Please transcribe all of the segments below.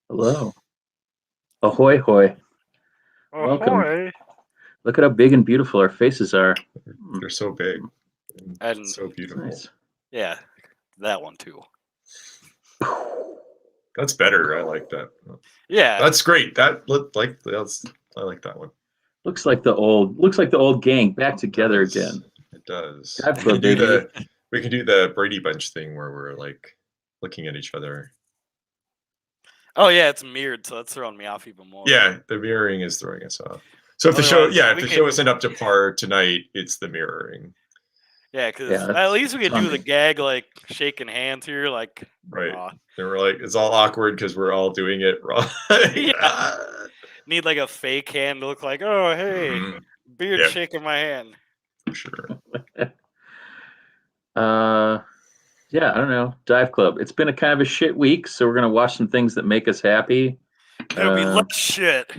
Hello. Ahoy, hoy. Welcome. Ahoy! Look at how big and beautiful our faces are. They're so big and And so beautiful. Nice. yeah, that one too. That's better. I like that. Yeah, That's great. That looked like I like that one. Looks like the old gang back together It does. again. It does. Dive Club, baby. We can do the Brady Bunch thing where we're like looking at each other. oh yeah, it's mirrored, so that's throwing me off even more. Yeah, the mirroring is throwing us off. So if the show isn't up to par tonight, it's the mirroring. Yeah, because Yeah, at least we could do the funny. gag like shaking hands here, like Right. aw. And we're like, it's all awkward because we're all doing it wrong. Yeah. Need like a fake hand to look like, oh hey, Mhm. beard Yeah. shaking my hand. For sure. Yeah, I don't know. Dive Club. It's been a kind of a shit week, so we're gonna watch some things that make us happy. It'll be less shit,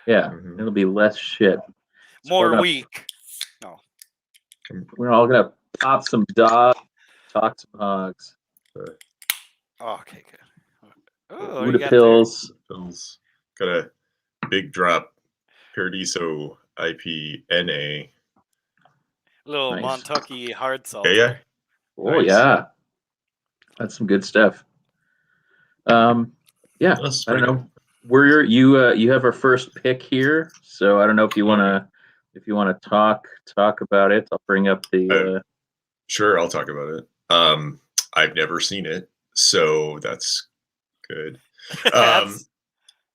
Yeah, Mhm. it'll be less shit. So more we're gonna- weak. We're all gonna pop some dogs, talk some hogs. Oh, okay, good. Oh, what do you Buddha got pills. Phil's got a big drop Paradiso IPNA. Little Nice. Montucky hard salt. Yeah. Oh Nice. yeah, that's some good stuff. Yeah, That's I don't pretty know. Worrier, you have our first pick here, so I don't know if you wanna talk about it. I'll bring up the. Sure, I'll talk about it. I've never seen it, so that's good.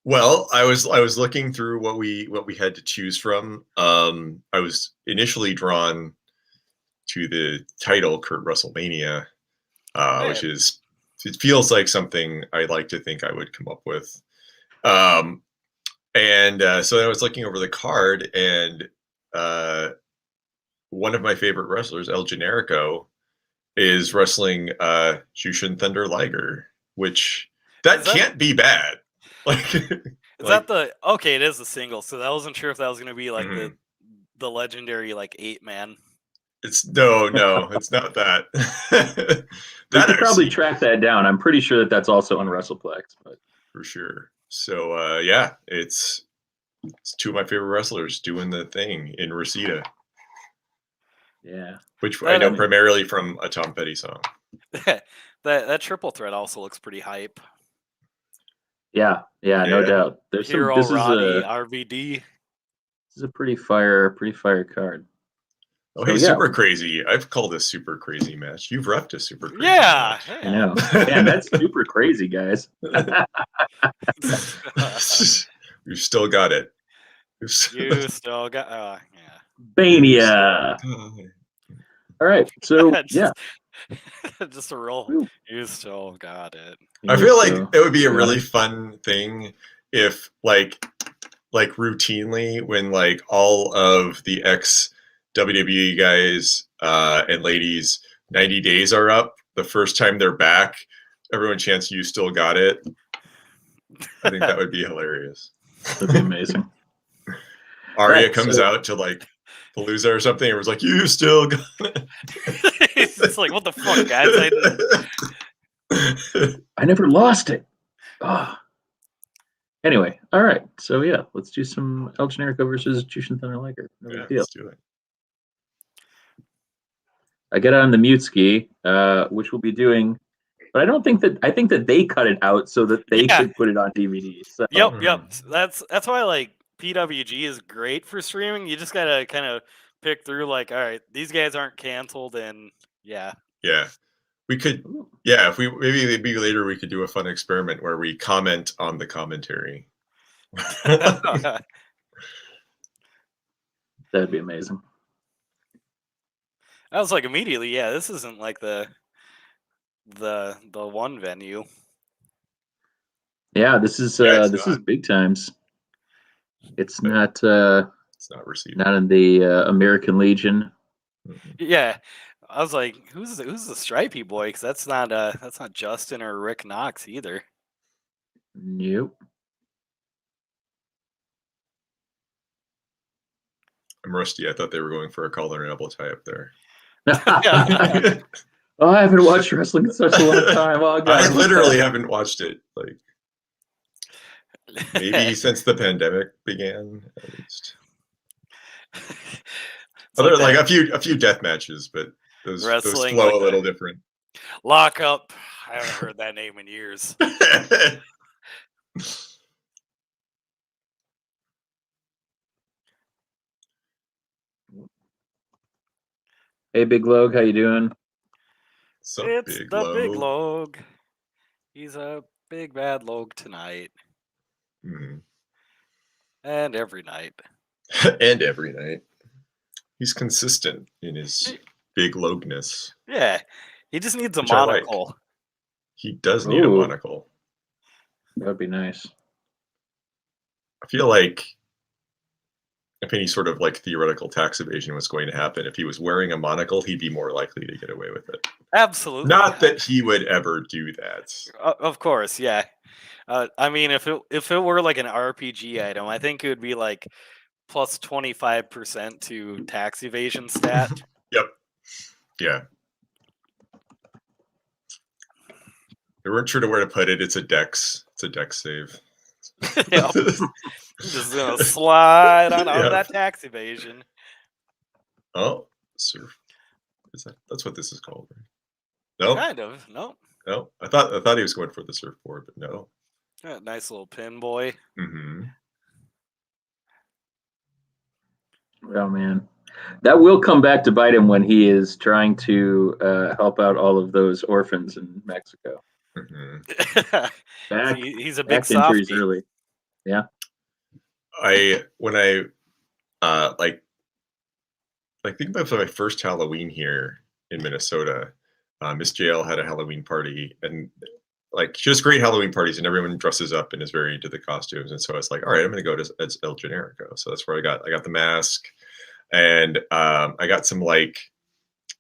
Well, I was looking through what we had to choose from. I was initially drawn to the title Kurt WrestleMania, which is it feels like something I'd like to think I would come up with. And so I was looking over the card, and one of my favorite wrestlers, El Generico, is wrestling Jushin Thunder Liger, which can't be bad. Like, Is that the okay? It is a single, so I wasn't sure if that was going to be like Mhm. the legendary like 8-man. It's no, it's not that. We could probably track that down. I'm pretty sure that's also on WrestlePlex, but for sure. So yeah, it's two of my favorite wrestlers doing the thing in Reseda. Yeah, which I know primarily from a Tom Petty song. that triple threat also looks pretty hype. Yeah, no doubt. There's Hero this Roddy, is RVD. This is a pretty fire card. Oh, so, hey, super crazy! I've called this super crazy match. You've repped a super crazy match. I know. Man, that's super crazy, guys. We've still got it. You still got, yeah. Bania. All right, so just a roll. You still got it. I feel like it would be a really fun thing if, like routinely, when like all of the ex WWE guys and ladies 90 days are up, the first time they're back, everyone chants "You still got it." I think that would be hilarious. That'd be amazing. Arya comes out to like Palooza or something, and was like, "You still got it." It's like, what the fuck, guys? I never lost it. Oh. Anyway, all right. So yeah, let's do some El Generico versus Jushin Thunder Liger. No big deal. Let's do it. I get on the mute ski, which we'll be doing, but I think that they cut it out so that they could put it on DVD. So. Yep. That's why like PWG is great for streaming. You just gotta kind of pick through like, all right, these guys aren't canceled, and yeah. We could, if we maybe later we could do a fun experiment where we comment on the commentary. That'd be amazing. I was like immediately, this isn't like the one venue. Yeah, this is big times. It's not received. Not in the American Legion. Yeah. I was like, who's the stripey boy? Because that's not Justin or Rick Knox either. Nope. I'm rusty. I thought they were going for a collar and elbow tie up there. Oh, I haven't watched wrestling in such a long time. Oh, God. I literally haven't watched it. Like, maybe since the pandemic began, at least. It's Other like that a few death matches, but those wrestling, flow like a the little different. lock up. I haven't heard that name in years. Hey, Big Log, how you doing? Some It's big the big low. log. He's a big bad log tonight Mhm. and every night. And every night. He's consistent in his big logness, Yeah, he just needs a which I like. monocle. He does need a Ooh. monocle. That'd be nice. I feel like if any sort of like theoretical tax evasion was going to happen, if he was wearing a monocle, he'd be more likely to get away with it. Absolutely. Not that he would ever do that. Of course, yeah. I mean, if it were like an RPG item, I think it would be like plus 25% to tax evasion stat. Yep. Yeah. They weren't sure to where to put it. It's a dex. It's a dex save. Yep. Just gonna slide on out of Yep. that tax evasion. Oh, surf. That's what this is called, right? No, Kind of. No. no. I thought he was going for the surfboard, but no. Yeah, nice little pin boy. Mm-hmm. Oh man, that will come back to bite him when he is trying to help out all of those orphans in Mexico. Mm-hmm. Back, He's a big back injuries softie. early. Yeah. When I like think about my first Halloween here in Minnesota. Miss JL had a Halloween party, and like she has great Halloween parties, and everyone dresses up and is very into the costumes. And so I was like, all right, I'm going to go to as El Generico. So that's where I got the mask, and I got some like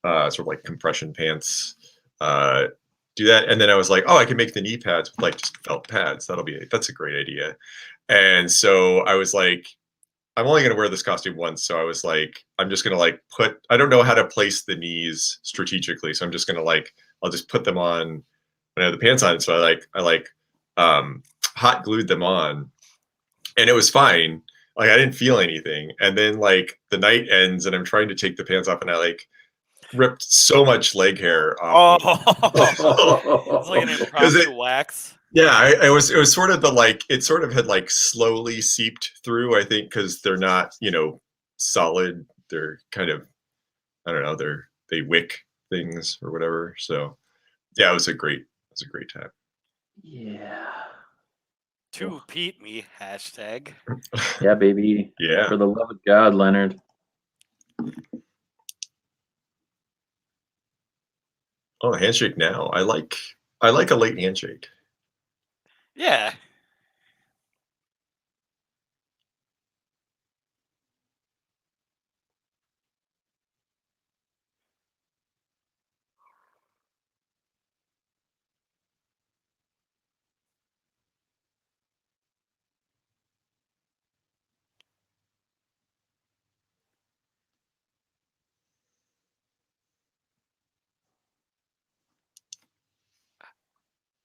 sort of like compression pants. Do that, and then I was like, oh, I can make the knee pads with like just felt pads. That's a great idea. And so I was like, I'm only going to wear this costume once. So I was like, I'm just going to like I don't know how to place the knees strategically. So I'm just going to I'll just put them on when I have the pants on. So I hot glued them on, and it was fine. Like I didn't feel anything. And then like the night ends and I'm trying to take the pants off and I like ripped so much leg hair off. Oh, it's like an impromptu wax. Yeah, it was sort of it sort of had like slowly seeped through, I think, because they're not, solid. They're kind of, I don't know, they wick things or whatever. So yeah, it was a great time. Yeah. To Pete me, hashtag. Yeah, baby. Yeah. For the love of God, Leonard. Oh, the handshake now. I like a late handshake. Yeah.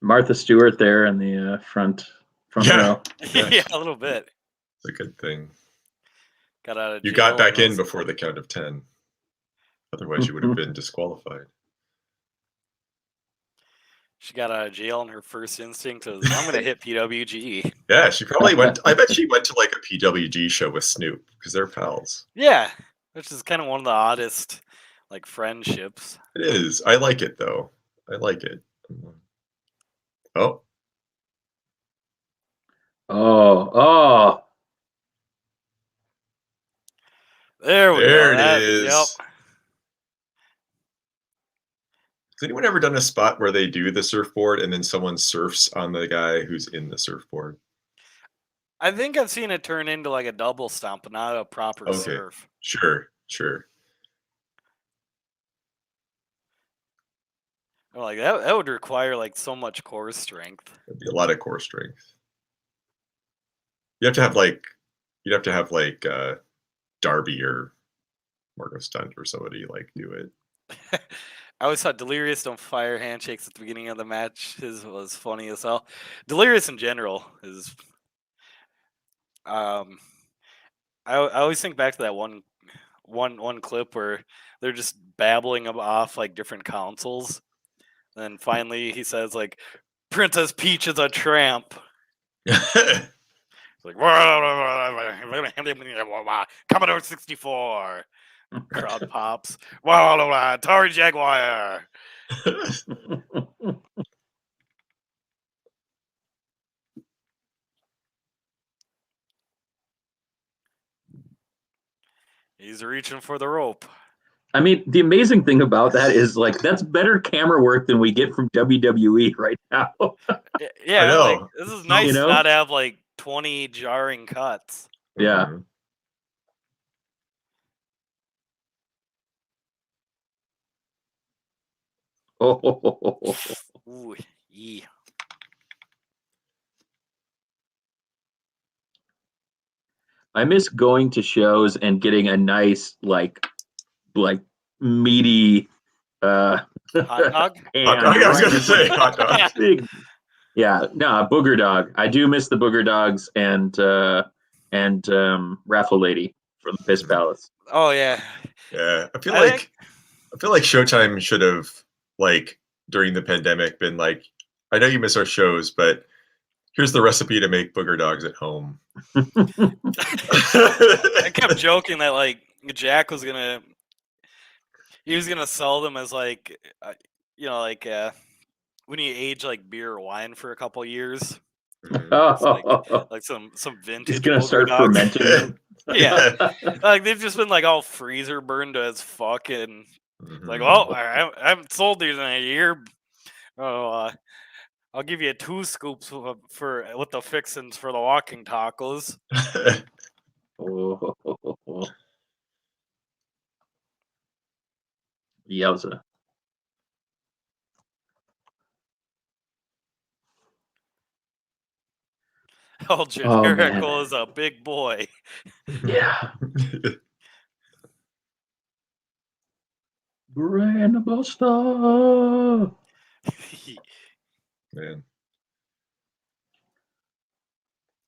Martha Stewart there in the front row. Yeah, a little bit. It's a good thing. Got out of You jail got back and in was- before the count of 10. Otherwise, you would have been disqualified. She got out of jail, and her first instinct was, "I'm going to hit PWG." Yeah, she probably went. I bet she went to like a PWG show with Snoop because they're pals. Yeah, which is kind of one of the oddest, like, friendships. It is. I like it though. I like it. Oh, Oh. There we there go. it is. Yep. Has anyone ever done a spot where they do the surfboard and then someone surfs on the guy who's in the surfboard? I think I've seen it turn into like a double stomp, but not a proper Okay. surf. Sure. Or like that would require like so much core strength. That'd be a lot of core strength. You'd have to have like Darby or Marco Stunt or somebody like do it. I always thought Delirious don't fire handshakes at the beginning of the match was funny as hell. Delirious in general is I always think back to that one clip where they're just babbling off like different councils, and then finally he says like, "Princess Peach is a tramp." It's like Commodore 64. Crowd pops. Atari Jaguar. He's reaching for the rope. I mean, the amazing thing about that is like that's better camera work than we get from WWE right now. Yeah, I know. like this is nice You to know? not have like 20 jarring cuts. Yeah. Mhm. Oh, Ooh, yeah. I miss going to shows and getting a nice like meaty Hot dog? and I was going to right- say hot dog. big. Yeah, no, booger dog. I do miss the booger dogs and Raffle Lady from the Piss Palace. Oh yeah. Yeah, I feel I like think- Showtime should have like during the pandemic been like, I know you miss our shows, but here's the recipe to make booger dogs at home. I kept joking that like Jack was gonna sell them as like when you age like beer or wine for a couple years, like some vintage. He's gonna booger start dogs. fermenting them. Yeah, like they've just been like all freezer burned as fuck, and like, well, I haven't sold these in a year. Oh, I'll give you 2 scoops for with the fixins for the walking tacos. Oh, yowza. Oh, Generico is a big boy. Yeah. Grand Buster. Man,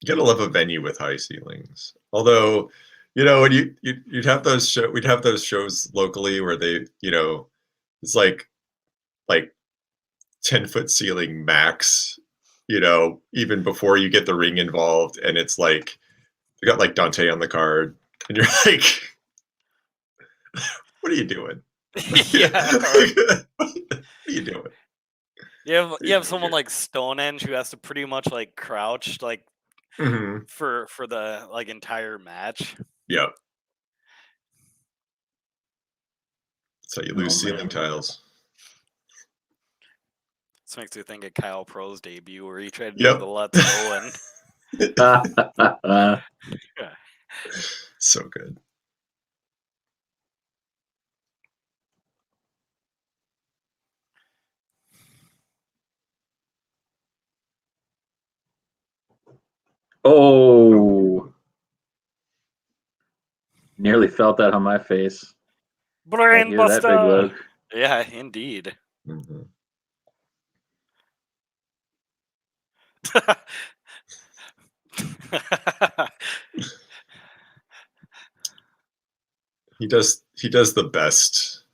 you gotta love a venue with high ceilings. Although, when you'd have those we'd have those shows locally where they, it's like 10-foot ceiling max. Even before you get the ring involved, and it's like they got like Dante on the card, and you're like, what are you doing? Yeah. What are you doing? You have someone like Stonehenge who has to pretty much like crouch like Mhm. for the like entire match. Yep. That's how you lose Oh, man. ceiling tiles. This makes me think of Kyle Pro's debut where he tried to Yep. do the Let's Go and So good. Oh, nearly felt that on my face. I Brain hear that, Big Buster. Luke. Yeah, indeed. Mhm. He does the best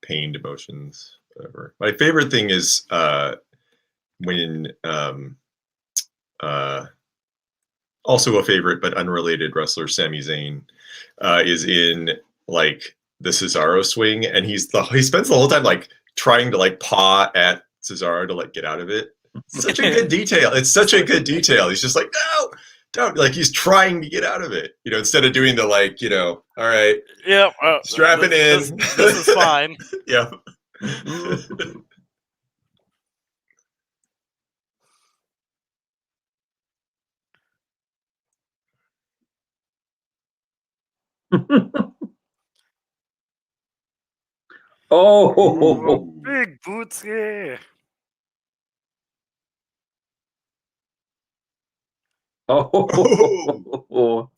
pained emotions ever. My favorite thing is when also a favorite but unrelated wrestler Sami Zayn is in like the Cesaro swing, and he spends the whole time like trying to like paw at Cesaro to like get out of it. Such a good detail. It's such a good detail. He's just like, no, don't. Like he's trying to get out of it, instead of doing the like, all right, Yeah, strapping this, in. This is fine. Yeah. Oh, Big boots, yeah. oh.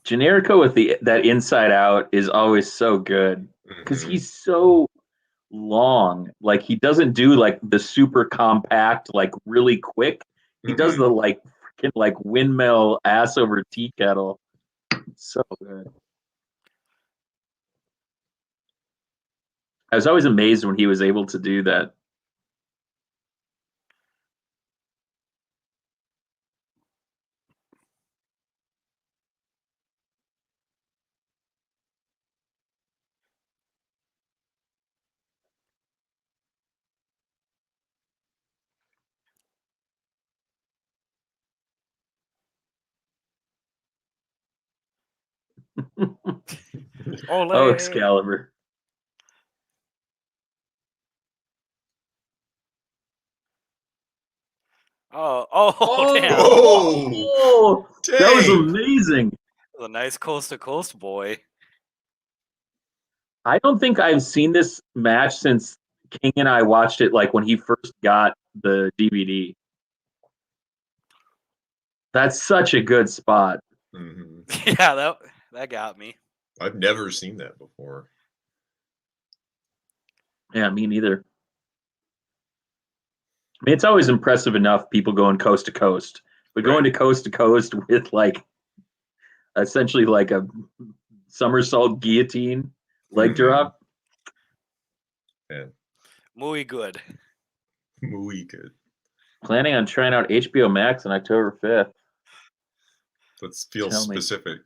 Generico with that inside out is always so good because Mhm. he's so long. Like he doesn't do like the super compact, like really quick. He does the like freaking like windmill ass over tea kettle. So good. I was always amazed when he was able to do that. Oh, Excalibur. Damn. Oh, that was amazing. That was a nice coast to coast boy. I don't think I've seen this match since King and I watched it like when he first got the DVD. That's such a good spot. Mm-hmm. Yeah, that got me. I've never seen that before. Yeah, me neither. I mean, it's always impressive enough people going coast to coast, but going to coast with like essentially like a somersault guillotine leg drop. Yeah. Muy good. Muy good. Planning on trying out HBO Max on October 5th. That feels specific.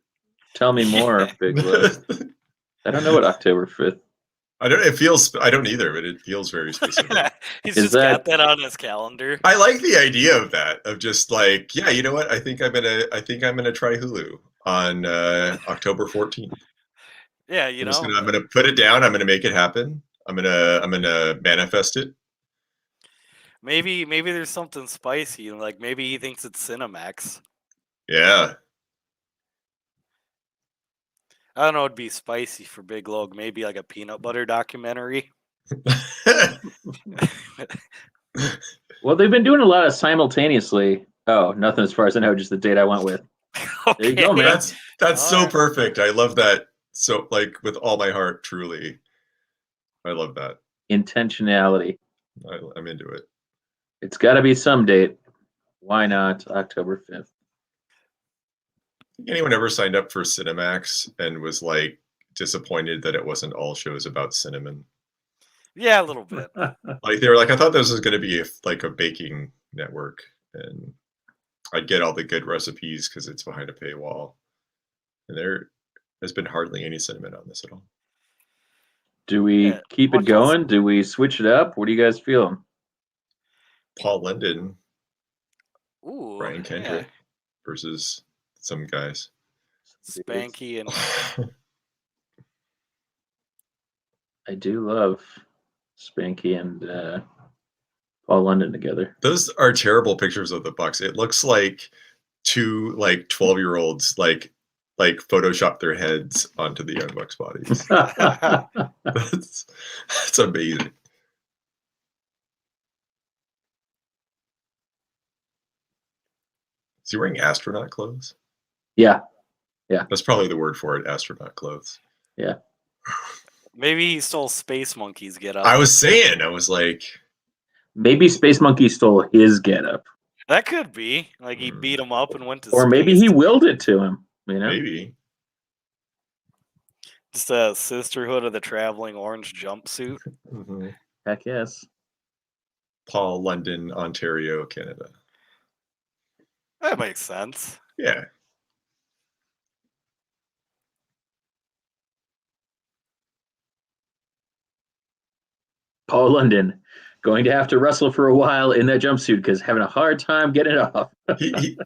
Tell me more, Big List. I don't know what October 5th. I don't either, but it feels very specific. He's got that on his calendar. I like the idea of that, of just like, yeah, you know what? I think I'm gonna try Hulu on October 14th. Yeah, I'm gonna put it down. I'm gonna make it happen. I'm gonna manifest it. Maybe there's something spicy, like maybe he thinks it's Cinemax. Yeah. I don't know, it'd be spicy for Big Log. Maybe like a peanut butter documentary. Well, they've been doing a lot of simultaneously. Oh, nothing as far as I know, just the date I went with. Okay. There you go, man. That's so perfect. I love that. So, like, with all my heart, truly. I love that. Intentionality. I'm into it. It's got to be some date. Why not October 5th? Anyone ever signed up for Cinemax and was like disappointed that it wasn't all shows about cinnamon? Yeah, a little bit. Like they were like, I thought this was going to be like a baking network, and I'd get all the good recipes because it's behind a paywall. And there has been hardly any cinnamon on this at all. Do we keep it going? Do we switch it up? What do you guys feel? Paul London, Brian Kendrick versus some guys. Spanky and I do love Spanky and Paul London together. Those are terrible pictures of the Bucks. It looks like two like 12-year-olds like Photoshop their heads onto the Young Bucks bodies. That's amazing. Is he wearing astronaut clothes? Yeah. That's probably the word for it, astronaut clothes. Yeah. Maybe he stole Space Monkey's getup. I was like... Maybe Space Monkey stole his getup. That could be. Like he beat him up and went to Or space. maybe he willed it to him, you know? Maybe. Just a Sisterhood of the Traveling Orange jumpsuit. Mm-hmm. Heck yes. Paul London, Ontario, Canada. That makes sense. Yeah. Paul London going to have to wrestle for a while in that jumpsuit because having a hard time getting it off. he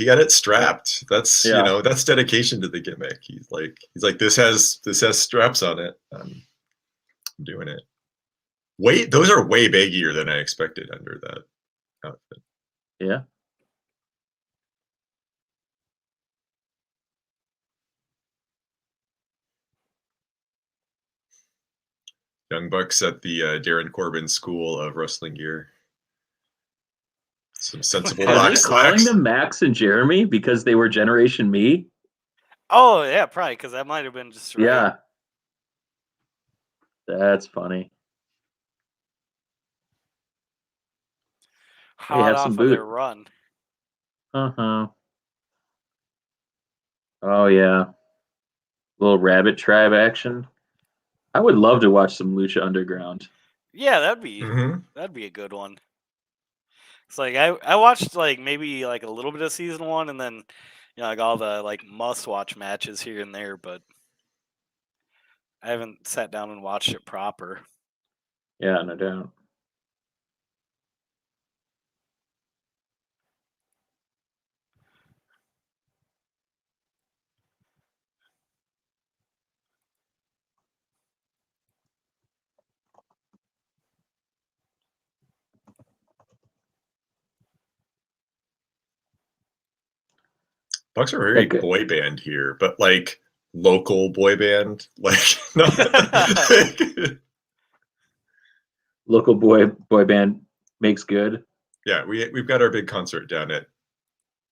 got it strapped. That's that's dedication to the gimmick. He's like this has straps on it. I'm doing it. Those are way baggier than I expected under that outfit. Yeah. Young Bucks at the Darren Corbin School of Wrestling Gear. Some sensible rock slacks. Calling them Max and Jeremy because they were Generation Me? Oh, yeah, probably, because that might have been just right. Yeah. That's funny. hot have off some of their boot. run. Uh-huh. Oh, yeah. Little Rabbit Tribe action. I would love to watch some Lucha Underground. Yeah, that'd be a good one. It's like I watched like maybe like a little bit of season 1 and then like all the like must watch matches here and there, but I haven't sat down and watched it proper. Yeah, no doubt. Bucks are very boy band here, but like local boy band, like local boy band makes good. Yeah, we've got our big concert down at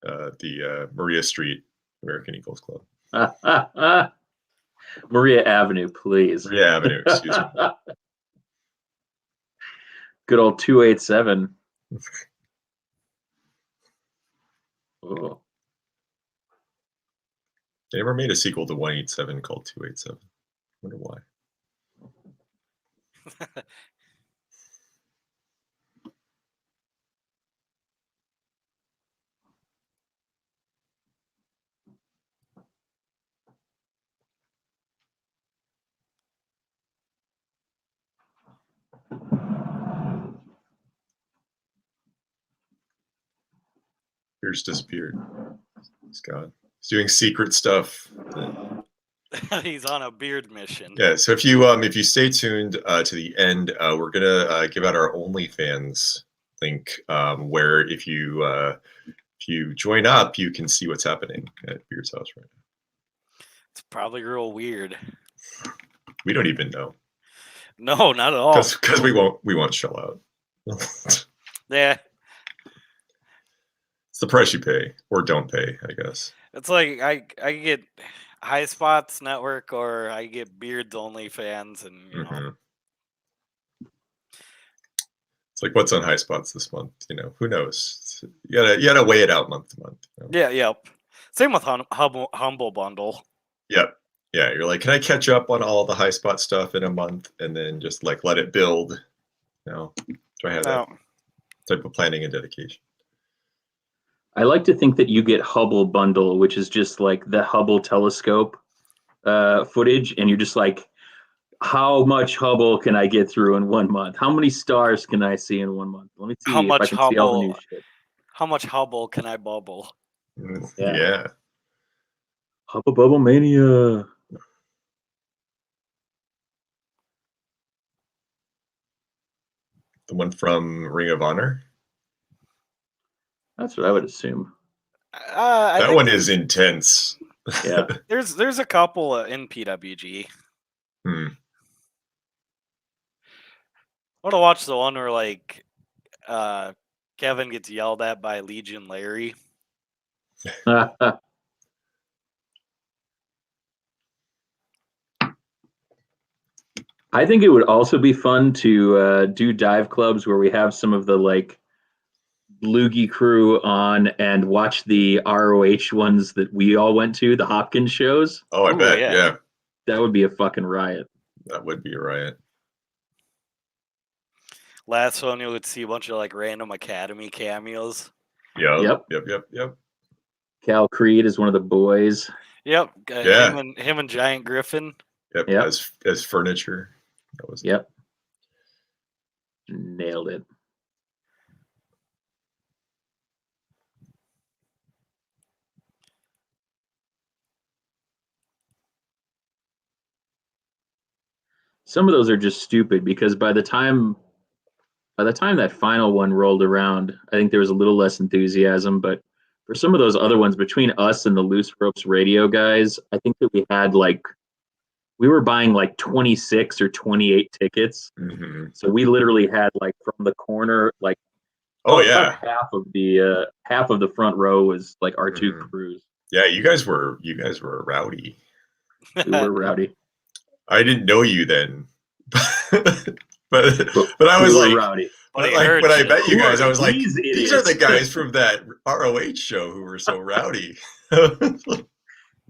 the Maria Street American Eagles Club. Maria Avenue, please. Maria Avenue, excuse me. Good old 287. Oh. They never made a sequel to 187 called 287. I wonder why. Pierce disappeared. He's gone. He's doing secret stuff. He's on a beard mission. Yeah, so if you stay tuned to the end, we're gonna give out our OnlyFans link, where if you join up, you can see what's happening at Beard's house right now. It's probably real weird. We don't even know. No, not at all. Because we won't shell out. Yeah. It's the price you pay or don't pay, I guess. It's like I get High Spots Network or I get Beards OnlyFans, and you know. It's like what's on High Spots this month, who knows? You gotta weigh it out month to month. Yeah, yep. Same with Humble Bundle. Yep. Yeah, you're like, can I catch up on all the High Spot stuff in a month and then just like let it build? Do I have that type of planning and dedication? I like to think that you get Hubble Bundle, which is just like the Hubble telescope footage, and you're just like, how much Hubble can I get through in 1 month? How many stars can I see in 1 month? Let me see how much if I can Hubble, see all the new shit. How much Hubble can I bubble? Yeah. Hubble Bubble Mania. The one from Ring of Honor? That's what I would assume. That one is intense. Yeah. There's a couple in PWG. I want to watch the one where like Kevin gets yelled at by Legion Larry. I think it would also be fun to do dive clubs where we have some of the like Loogie crew on and watch the ROH ones that we all went to, the Hopkins shows. Oh, I bet. Yeah. That would be a fucking riot. That would be a riot. Last one, you would see a bunch of like random Academy cameos. Yep. Cal Creed is one of the boys. Yep. Yeah. Him and Giant Griffin. Yep. As furniture. That was Nailed it. Some of those are just stupid because by the time that final one rolled around, I think there was a little less enthusiasm. But for some of those other ones, between us and the Loose Ropes radio guys, I think that we were buying like 26 or 28 tickets. Mm-hmm. So we literally had like from the corner, like half of the front row was like our two crews. Yeah, you guys were rowdy. We were rowdy. I didn't know you then. but I was We were like, rowdy. But like when I met you Who guys, are I was like, these these are the idiots? guys from that ROH show who were so rowdy.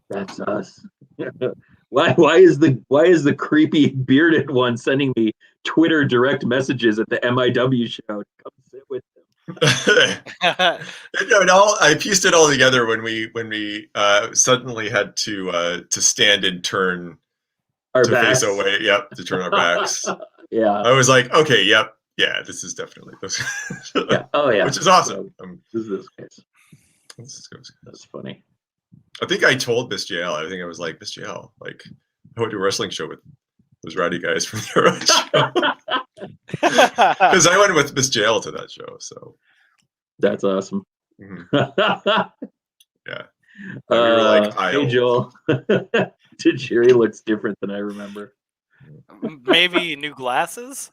That's us. Why is the creepy bearded one sending me Twitter direct messages at the MIW show to come sit with them? I pieced it all together when we suddenly had to stand and turn Our to backs. face away. Yep, to turn our backs. Yeah. I was like, okay, yep, yeah, this is definitely this. Yeah. Oh yeah. Which is awesome. This is this case. This is good. That's funny. I think I told Miss JL. I think I was like, Miss JL, like, I went to a wrestling show with those rowdy guys from the ROH show. Because I went with Miss JL to that show, so. That's awesome. Mm-hmm. Yeah. We were like, hey Joel. Tajiri looks different than I remember. Maybe new glasses?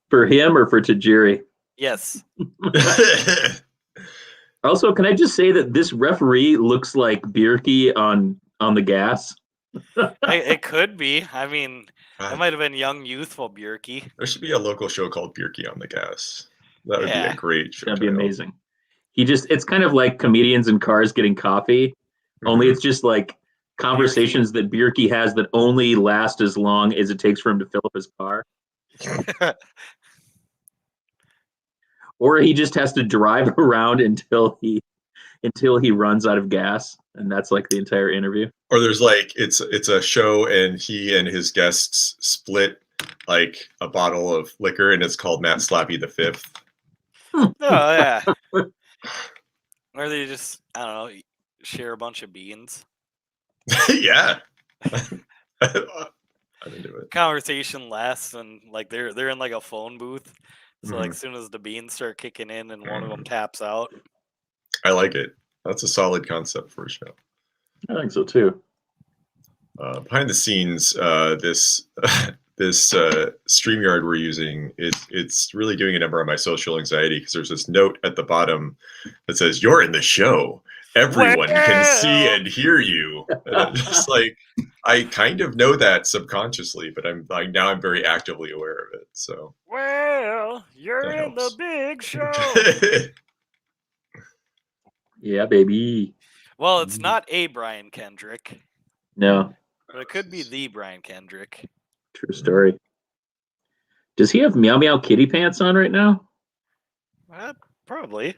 For him or for Tajiri? Yes. Also, can I just say that this referee looks like Bierke on the gas? It could be. I mean, God, that might have been young, youthful Bjerke. there should be a local show called Bierke on the Gas. That would be a great show. That'd be amazing. It's kind of like comedians in cars getting coffee, only it's just like conversations that Bierke has that only last as long as it takes for him to fill up his car. Or he just has to drive around until he runs out of gas, and that's like the entire interview. Or there's like it's a show and he and his guests split like a bottle of liquor and it's called Matt Slappy the Fifth. Oh yeah. Or they just, I don't know, share a bunch of beans. Yeah. I'm into it. Conversation lasts and like they're in like a phone booth. So like as soon as the beans start kicking in and one of them taps out. I like it. That's a solid concept for a show. I think so too. Behind the scenes, this StreamYard we're using, it's really doing a number on my social anxiety because there's this note at the bottom that says, "You're in the show. Everyone can see and hear you." And I'm just like, I kind of know that subconsciously, but I'm very actively aware of it. So, well, you're in the big show. Yeah, baby. Well, it's not a Brian Kendrick. No. But it could be the Brian Kendrick. True story. Does he have Meow Meow Kitty pants on right now? Probably.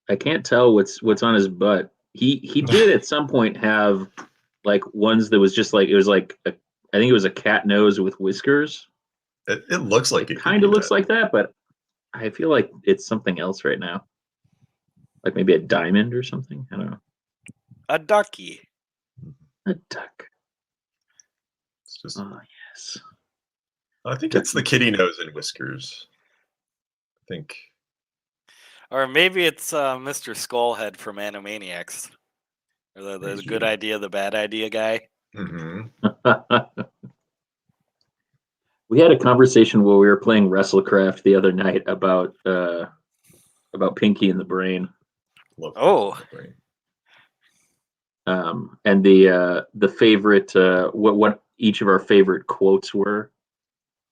I can't tell what's on his butt. He did at some point have like ones that was just like, it was like I think it was a cat nose with whiskers. It looks like it kind of looks like that, but I feel like it's something else right now. Like maybe a diamond or something. I don't know. A ducky. A duck. It's just, oh yes. I think it's the kitty nose and whiskers. I think. Or maybe it's Mr. Skullhead from Animaniacs. Or the good idea, the bad idea guy. Mm-hmm. We had a conversation while we were playing WrestleCraft the other night about Pinky and the Brain. And the favorite what each of our favorite quotes were.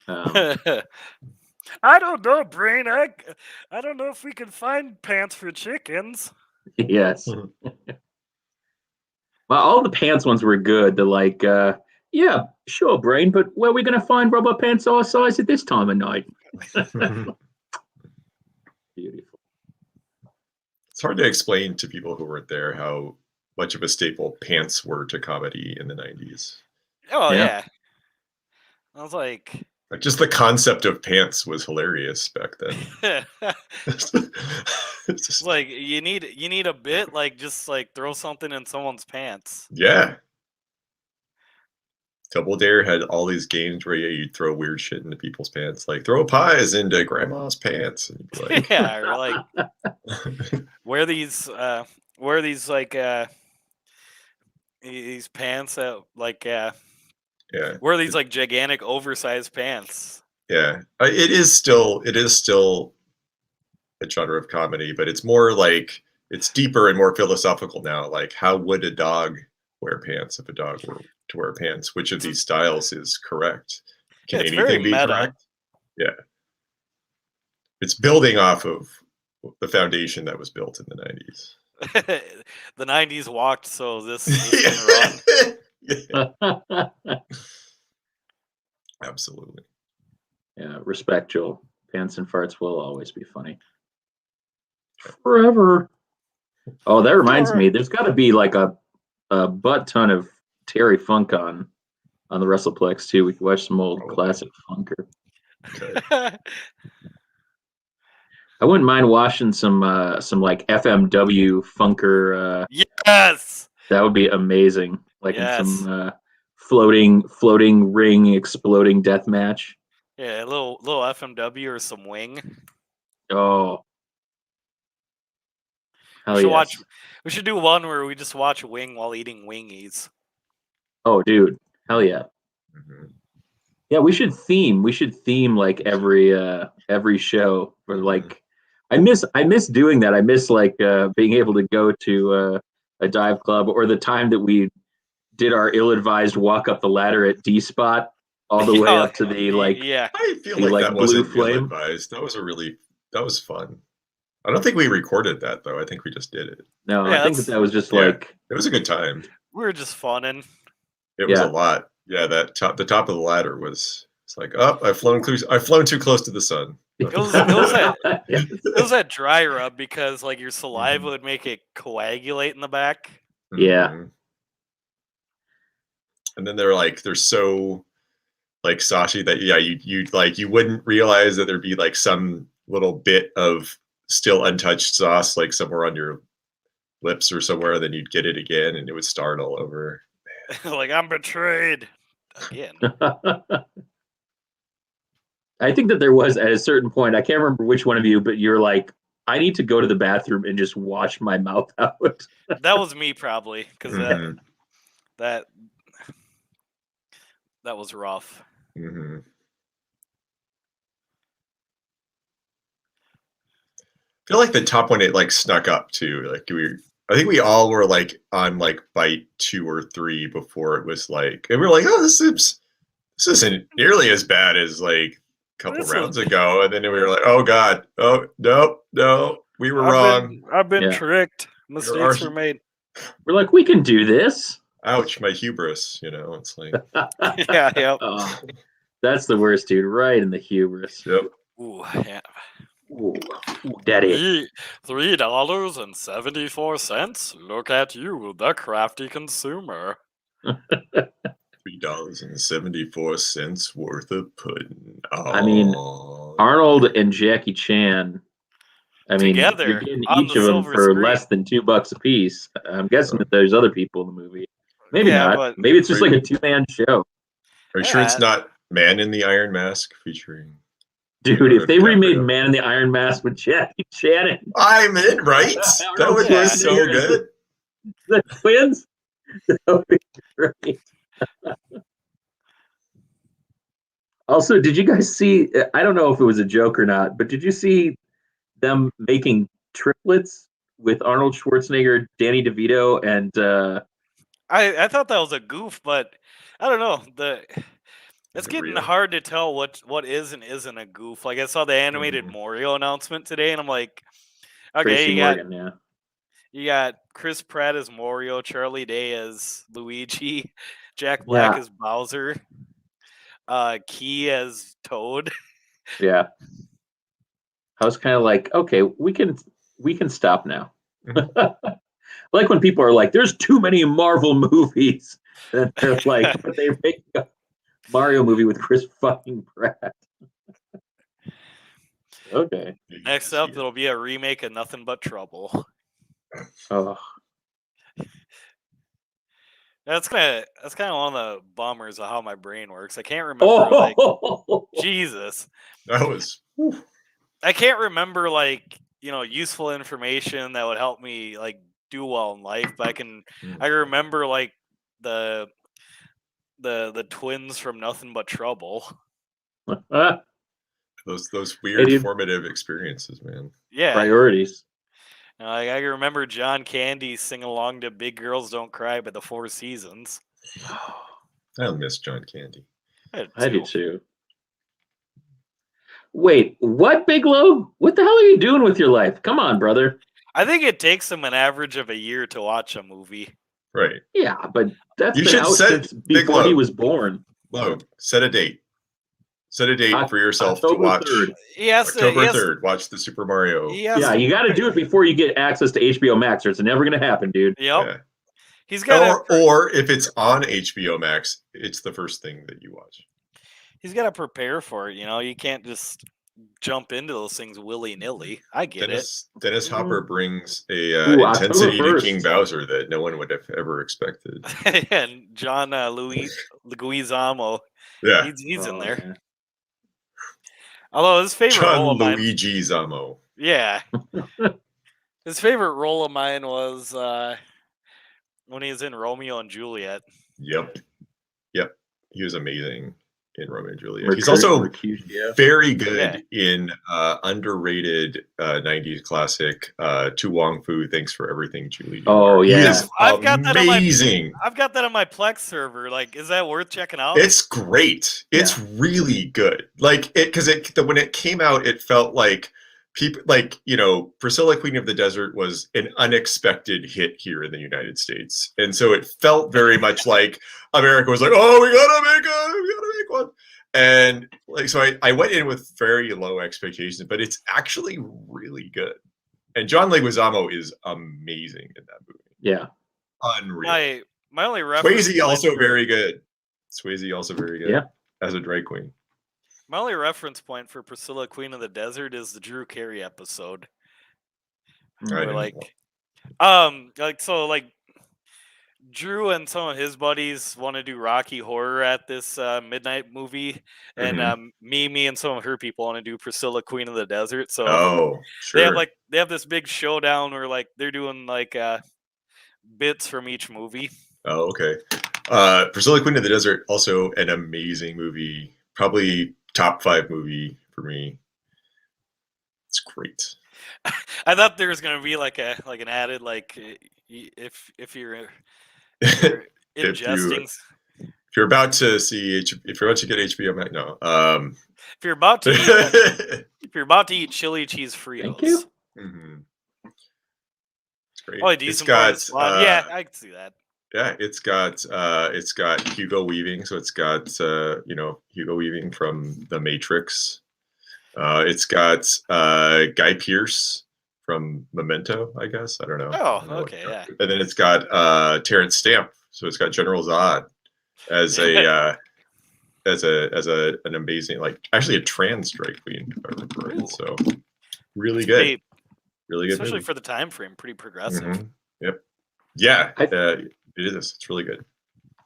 I don't know, Brain. I don't know if we can find pants for chickens. Yes. Well, all the pants ones were good. They're like, yeah, sure, Brain, but where are we going to find rubber pants our size at this time of night? Beautiful. It's hard to explain to people who weren't there how much of a staple pants were to comedy in the 90s. Oh, yeah. I was like just the concept of pants was hilarious back then. It's just like you need a bit, like just like throw something in someone's pants. Yeah. Double Dare had all these games where you'd throw weird shit into people's pants, like throw pies into grandma's pants. And you'd be like, yeah, or like wear these like these pants that like yeah, wear these like gigantic oversized pants. Yeah, it is still a genre of comedy, but it's more like it's deeper and more philosophical now. Like, how would a dog wear pants if a dog were to wear pants. Which of these styles is correct? Can it's very anything be meta. correct? Yeah. It's building off of the foundation that was built in the 90s. The 90s walked, so this can run. Absolutely. Yeah, respect, Joel. Pants and farts will always be funny. Forever. Oh, that reminds me. There's got to be like a butt ton of Terry Funk on the WrestlePlex too. We could watch some old classic Funker. Okay. I wouldn't mind watching some like FMW Funker. Yes. That would be amazing. Like Yes. in some floating ring exploding death match. Yeah, a little FMW or some wing. Oh. Hell We should yes. watch. We should do one where we just watch wing while eating wingies. Oh, dude. Hell yeah. Mhm. Yeah, we should theme like every show or like I miss doing that. I miss like being able to go to a dive club or the time that we did our ill-advised walk up the ladder at D Spot all the way up to the like Yeah. I feel the, like like, that blue wasn't flame. ill-advised. That was fun. I don't think we recorded that though. I think we just did it. No, Yeah, I think that was just like It was a good time. We were just funning. It was Yeah. a lot. Yeah, the top of the ladder was. It's like, oh, I've flown too close to the sun. It was that dry rub because like your saliva would make it coagulate in the back. Yeah. Mhm. And then they're so like saucy that you wouldn't realize that there'd be like some little bit of still untouched sauce like somewhere on your lips or somewhere, then you'd get it again and it would start all over. Like I'm betrayed again. I think that there was at a certain point, I can't remember which one of you, but you're like, I need to go to the bathroom and just wash my mouth out. That was me probably because Mhm. that was rough. Mhm. I feel like the top one, it like snuck up too. Like I think we all were like on like bite 2 or 3 before it was like, and we were like, oh, this isn't nearly as bad as like a couple This rounds was- ago. And then we were like, oh God, oh no, we were wrong. I've been Yeah. tricked. Mistakes were made. We're like, we can do this. Ouch, my hubris. It's like, Yeah, yep. Oh, that's the worst, dude. Right in the hubris. yep. Ooh, yeah. Ooh, daddy. $3.74. Look at you, the crafty consumer. $3.74 worth of pudding. Oh. I mean, Arnold and Jackie Chan. I mean, Together, you're getting on each the of them silver for screen. less than $2 a piece. I'm guessing that there's other people in the movie. Maybe Yeah, not. but- Maybe it's just like a 2-man show. Are you sure it's not Man in the Iron Mask featuring? Dude, if they DiCaprio. remade Man in the Iron Mask with Jackie Chan and I'm in, right? That would be so good. the twins, that would be great. Also, did you guys see? I don't know if it was a joke or not, but did you see them making triplets with Arnold Schwarzenegger, Danny DeVito, and I thought that was a goof, but I don't know. It's it getting real? hard to tell what is and isn't a goof. Like I saw the animated Mario announcement today, and I'm like, okay, Tracy Morgan? Yeah, you got Chris Pratt as Mario, Charlie Day as Luigi, Jack Black as Bowser, Key as Toad. Yeah. I was kind of like, okay, we can stop now. Like when people are like, "There's too many Marvel movies," and they're like, "But they make a Mario movie with Chris fucking Pratt." Okay. Next up, it'll be a remake of Nothing But Trouble. Oh. That's kind of one of the bummers of how my brain works. I can't remember like Jesus. That was. I can't remember like useful information that would help me like do well in life, but I can remember like the twins from Nothing But Trouble. Those weird formative experiences, man. Yeah. Priorities. I remember John Candy singing along to "Big Girls Don't Cry" by the Four Seasons. I miss John Candy. I do too. Wait, what, Bigelow? What the hell are you doing with your life? Come on, brother. I think it takes him an average of a year to watch a movie. Right. Yeah, but that's You been should out set since before he Bigelow. was born. Low. Set a date. Set a date for yourself to October watch. 3rd. Yes, October 3rd. Watch the Super Mario. Yeah, you got to do it before you get access to HBO Max, or it's never going to happen, dude. Yep. Yeah. He's got or if it's on HBO Max, it's the first thing that you watch. He's got to prepare for it. You know, you can't just jump into those things willy nilly. I get Dennis Hopper brings a Ooh, intensity October to 1st. King Bowser that no one would have ever expected. it. And John Leguizamo, Yeah. he's in there. Yeah. Although his favorite role John of mine, Luigi Zamo. yeah, his favorite role of mine was when he was in Romeo and Juliet. Yep. He was amazing in Romeo and Juliet. Mercutio. He's also Yeah. very good in underrated 90s classic To Wong Fu, Thanks for Everything, Julie. Oh, He yeah. is I've got that on amazing. I've got that on my Plex server. Like, is that worth checking out? It's great. It's really good. Like because when it came out, it felt like people Priscilla, Queen of the Desert was an unexpected hit here in the United States, and so it felt very much like America was like, "Oh, we gotta make one," and like so I went in with very low expectations, but it's actually really good. And John Leguizamo is amazing in that movie. Yeah, My Unreal. only reference. Swayze also very good. Yeah. As a drag queen. My only reference point for Priscilla, Queen of the Desert, is the Drew Carey episode. Where Drew and some of his buddies want to do Rocky Horror at this midnight movie, and Mimi and some of her people want to do Priscilla, Queen of the Desert. So sure. they have this big showdown where they're doing bits from each movie. Oh, okay. Priscilla, Queen of the Desert, also an amazing movie. Probably top 5 movie for me. It's great. I thought there was gonna be an added if you're ingesting. If you're about to get HBO Max, no. If you're about to eat, if you're about to eat chili cheese Fritos. Thank you. Mm-hmm. It's great. Oh, a decent part of slot. Yeah, I can see that. Yeah, it's got Hugo Weaving, so it's got Hugo Weaving from The Matrix. It's got Guy Pearce from Memento, I guess. I don't know. Oh, okay, yeah. And then it's got Terrence Stamp, so it's got General Zod as an amazing, actually a trans drag queen, if I remember right. So really good. Really good. Especially movie. for the time frame, pretty progressive. Mm-hmm. Yep. Yeah, it is. It's really good.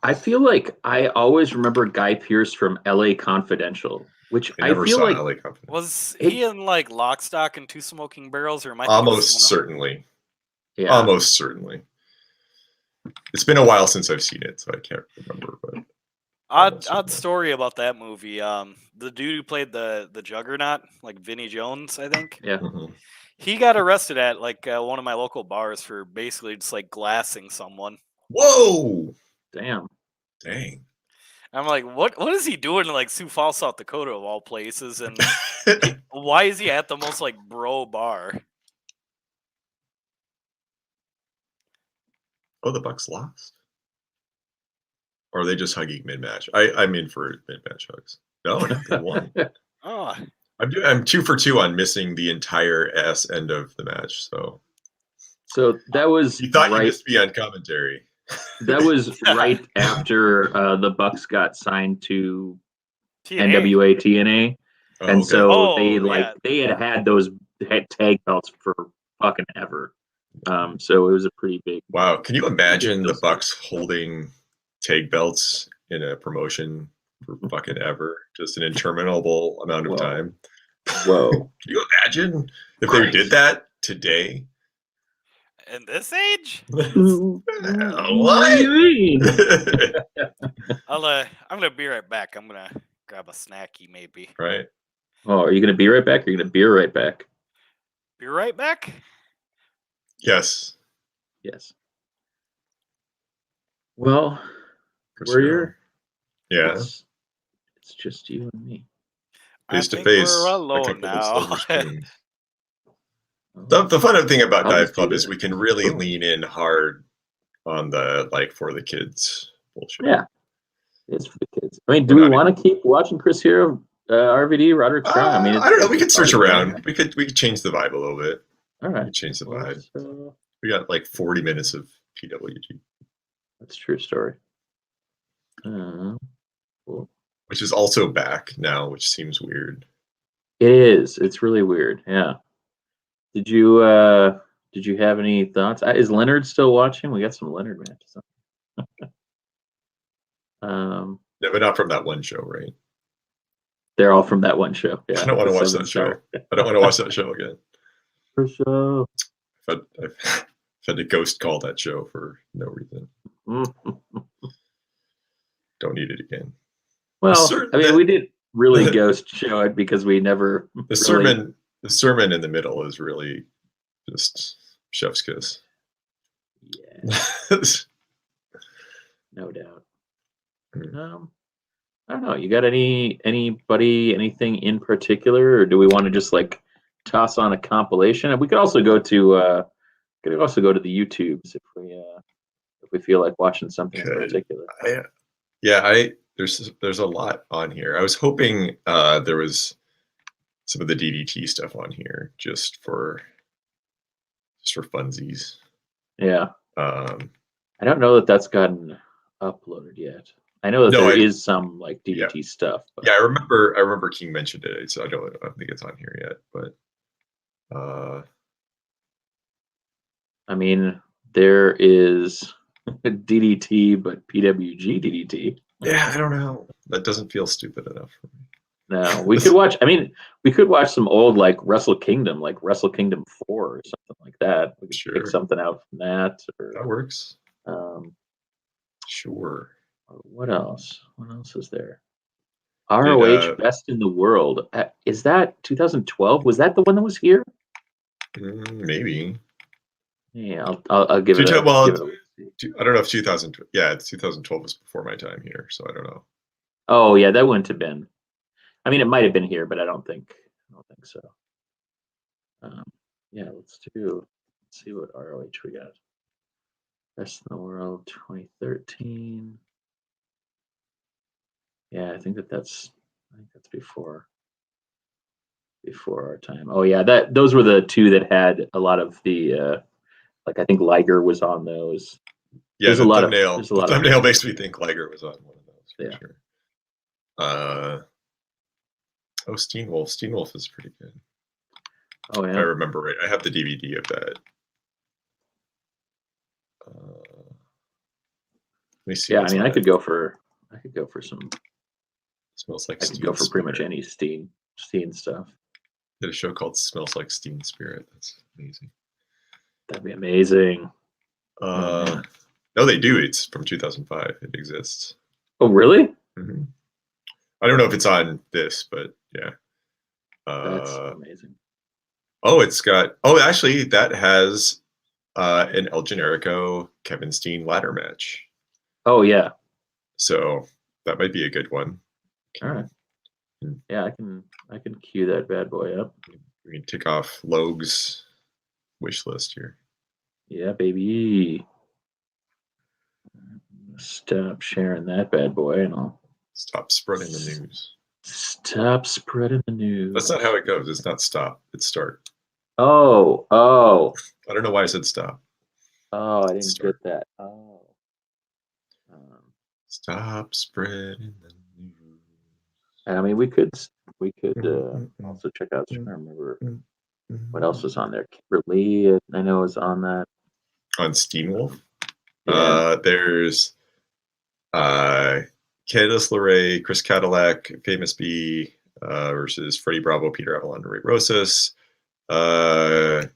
I feel like I always remember Guy Pearce from LA Confidential, which I feel like LA Confidential. Was he in Lock, Stock, and Two Smoking Barrels, or am I almost certainly? Yeah. Almost certainly. It's been a while since I've seen it, so I can't remember. But odd story about that movie. The dude who played the Juggernaut, Vinnie Jones, I think. Yeah. Mm-hmm. He got arrested at one of my local bars for basically just glassing someone. Whoa! Dang. I'm like, what is he doing in Sioux Falls, South Dakota, of all places? And why is he at the most bro bar? Oh, the Bucks lost? Or are they just hugging mid-match? I'm in for mid-match hugs. No, they won. Oh. I'm 2 for 2 on missing the entire ass end of the match. So that was you thought you missed me on commentary. That was right after the Bucks got signed to TNA. NWA TNA, and so they had those tag belts for fucking ever. So it was a pretty big. Wow, can you imagine the Bucks holding tag belts in a promotion for fucking ever? Just an interminable amount of time. Whoa! Can you imagine if they did that today? In this age? What do you mean? I'm gonna be right back. I'm gonna grab a snacky, maybe. Right. Oh, are you gonna be right back? Or are you gonna be right back? Be right back? Yes. Well, Worrier, Yeah. It's just you and me. Face I to think face, we're a alone couple of now. silver spoons. Oh, The fun thing about I'll Dive just do Club is that. we can really Boom. lean in hard on the like for the kids bullshit. Yeah, it's for the kids. I mean, do We're we not want to keep watching Chris Hero, RVD, Roderick Strong? I mean, I don't know. We it's could switch probably around. better. We could change the vibe a little bit. All We right. could change the Well, vibe. We got like 40 minutes of PWG, that's a true story. Cool. which is also back now, which seems weird. It is. It's really weird. Yeah. Did you have any thoughts? Is Leonard still watching? We got some Leonard matches. Yeah, but not from that one show, right? They're all from that one show. Yeah. I don't want to the watch 7 that show. star. I don't want to watch that show again. For sure. I've had to ghost call that show for no reason. Don't need it again. Well, I mean, we did really ghost show it because we never. The sermon in the middle is really just chef's kiss. Yeah. No doubt. I don't know. You got anybody, anything in particular, or do we want to just like toss on a compilation? And we could also go to the YouTubes if we feel like watching something in particular. There's a lot on here. I was hoping there was some of the DDT stuff on here just for funsies. Yeah. I don't know that that's gotten uploaded yet. I know that there is some like DDT stuff. But... Yeah, I remember King mentioned it, so I don't think it's on here yet. But I mean, there is DDT, but PWG DDT. Yeah, I don't know. That doesn't feel stupid enough for me. No, we could watch. I mean, we could watch some old like Wrestle Kingdom 4 or something like that. We could pick something out from that. Or, that works. Sure. What else? What else is there? ROH Best in the World. Is that 2012? Was that the one that was here? Maybe. Yeah, I'll give it. I don't know if 2000. Yeah, 2012 was before my time here, so I don't know. Oh yeah, that wouldn't have been. I mean, it might have been here, but I don't think so. Yeah, let's see what ROH we got. Best in the World 2013. Yeah, I think that's before our time. Oh yeah, those were the two that had a lot of the like I think Liger was on those. Yeah, the thumbnail makes me think Liger was on one of those for sure. Steenwolf. Steenwolf is pretty good. Oh yeah. If I remember right. I have the DVD of that. Let me see. Yeah, I mean I could go for some Smells Like I could go for pretty much any Steen stuff. Did a show called Smells Like Steen Spirit. That's amazing. That'd be amazing. No, they do. It's from 2005. It exists. Oh, really? Mm-hmm. I don't know if it's on this, but yeah. That's amazing. Oh, it's got. Oh, actually, that has an El Generico Kevin Steen ladder match. Oh yeah. So that might be a good one. All right. Yeah, I can cue that bad boy up. We can tick off Logue's wish list here. Yeah, baby. Stop sharing that bad boy, and I'll stop spreading the news. Stop spreading the news. That's not how it goes. It's not stop. It's start. Oh. I don't know why I said stop. Oh, I didn't get that. Oh. Stop spreading the news. I mean, we could also check out. I don't remember what else was on there. Kimberly, I know, is on that. On Steenwolf? Yeah. There's Candice LeRae, Chris Cadillac, Famous B versus Freddie Bravo, Peter Avalon, Ray Rosas. That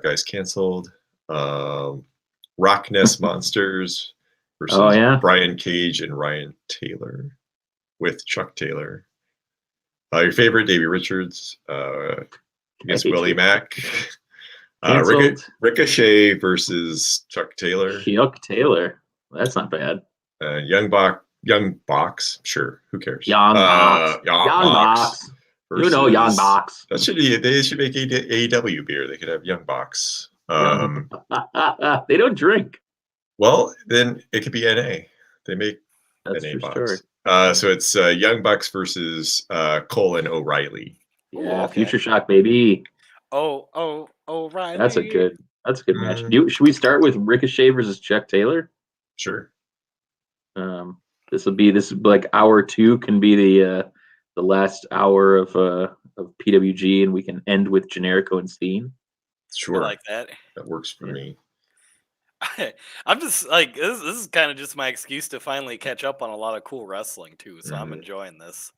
guy's canceled. Rock Nest Monsters versus Brian Cage and Ryan Taylor with Chuck Taylor. Your favorite, Davey Richards against Willie Mack. Ricochet versus Chuck Taylor. Chuck Taylor. That's not bad. Young Buck Young Box, sure. Who cares? Young Box. Young Young Box. You know Young versus- Box. That should be. They should make AEW beer. They could have Young Box. They don't drink. Well, then it could be NA. They make That's NA true Box. story. So it's Young Bucks versus Cole and O'Reilly. Yeah, okay. Future Shock, baby. Oh, right. That's a good match. Mm. Should we start with Ricochet versus Chuck Taylor? Sure. This will be like hour 2 can be the last hour of PWG, and we can end with Generico and Steen. Sure. I like that. That works for me. I'm just like this is kind of just my excuse to finally catch up on a lot of cool wrestling too. So I'm Mhm. enjoying this.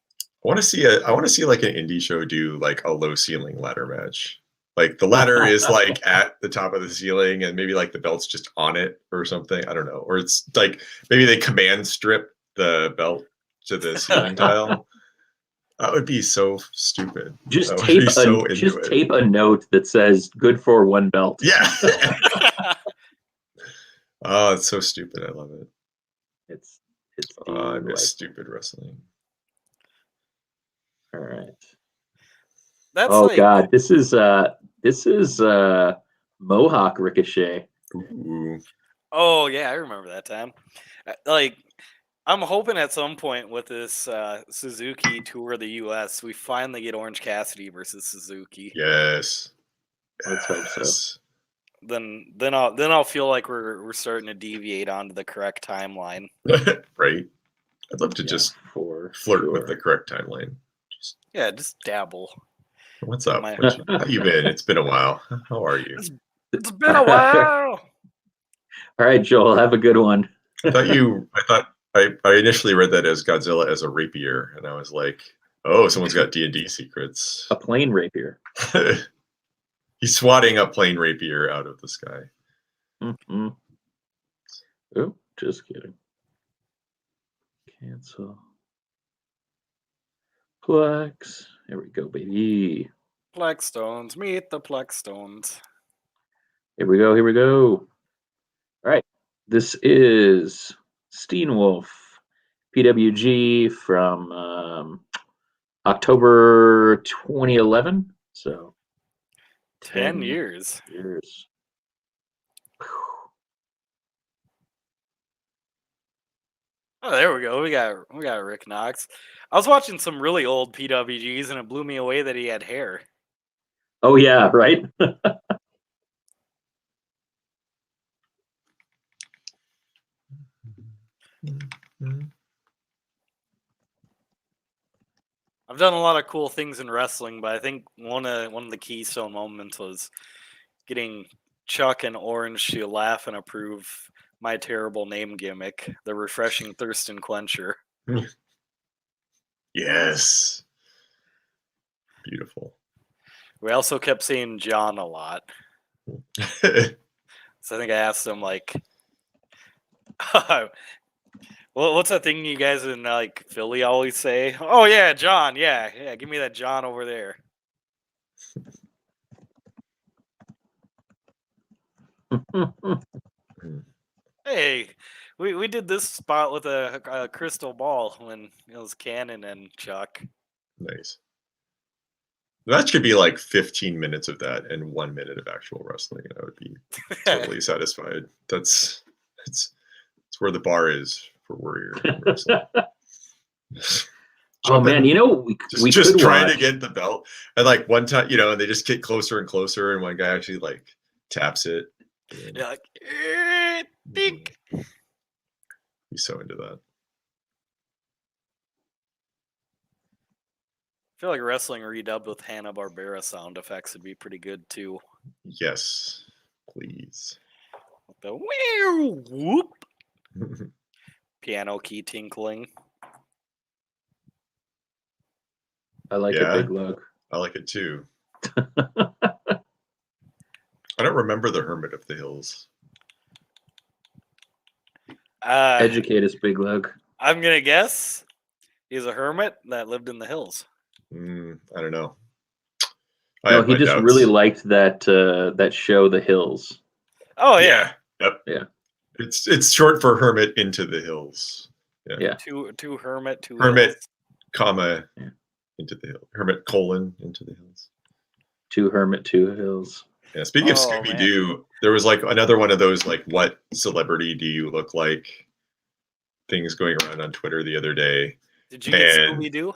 I want to see like an indie show do like a low ceiling ladder match. Like the ladder is like at the top of the ceiling and maybe like the belt's just on it or something. I don't know. Or it's like maybe they command strip the belt to the ceiling tile. That would be so stupid. Just I would tape be so into it. tape a note that says "Good for one belt." Yeah. Oh, it's so stupid. I love it. It's I miss delightful. stupid wrestling. All right. That's Oh like, God, this is Mohawk Ricochet. Ooh. oh yeah, I remember that time. Like, I'm hoping at some point with this Suzuki tour of the U.S., we finally get Orange Cassidy versus Suzuki. Yes. Let's hope so. Yes. Then I'll feel like we're starting to deviate onto the correct timeline. Right. I'd love to Yeah, just for flirt with the sure. correct timeline. Yeah, just dabble. What's up? My- How you been? It's been a while. How are you? It's been a while. All right, Joel, have a good one. I initially read that as Godzilla as a rapier, and I was like, oh, someone's got D&D secrets. A plane rapier. He's swatting a plane rapier out of the sky. Mm-hmm. Oh, just kidding. Cancel. Plex. There we go, baby. Pleckstones, meet the Pleckstones. Here we go. Here we go. All right. This is Steenwolf PWG from October 2011. So 10 years. years. Oh, there we go. We got Rick Knox. I was watching some really old PWGs and it blew me away that he had hair. Oh yeah, right. I've done a lot of cool things in wrestling, but I think one of the keystone moments was getting Chuck and Orange to laugh and approve my terrible name gimmick, the refreshing Thurston Quencher. Yes. Beautiful. We also kept saying John a lot. So I think I asked him like, well, what's that thing you guys in like Philly always say? Oh yeah, John. Yeah. Give me that John over there. Hey, we did this spot with a crystal ball when it was Cannon and Chuck. Nice. That should be like 15 minutes of that and 1 minute of actual wrestling, and I would be totally satisfied. That's where the bar is for Worrier wrestling. Oh man, you know we just could trying watch. to get the belt, and like one time, and they just get closer and closer, and one guy actually like taps it. Yeah, like, dink. He's so into that. I feel like wrestling redubbed with Hanna-Barbera sound effects would be pretty good too. Yes, please. The wheel whoop piano key tinkling. I like Yeah. a big lug. I like it too. I don't remember the Hermit of the Hills. Educate us, big lug. I'm gonna guess he's a hermit that lived in the hills. I don't know. No, he just really liked that that show, The Hills. Oh yeah. Yep. Yeah. It's short for Hermit into the Hills. Yeah. Two Hermit, two Hermit, Hills. comma, Yeah. into the hill. Hermit, colon, into the hills. 2 Hermit, 2 Hills. Yeah, speaking of Oh, Scooby man. Doo, there was like another one of those like what celebrity do you look like things going around on Twitter the other day. Did you get And Scooby Doo?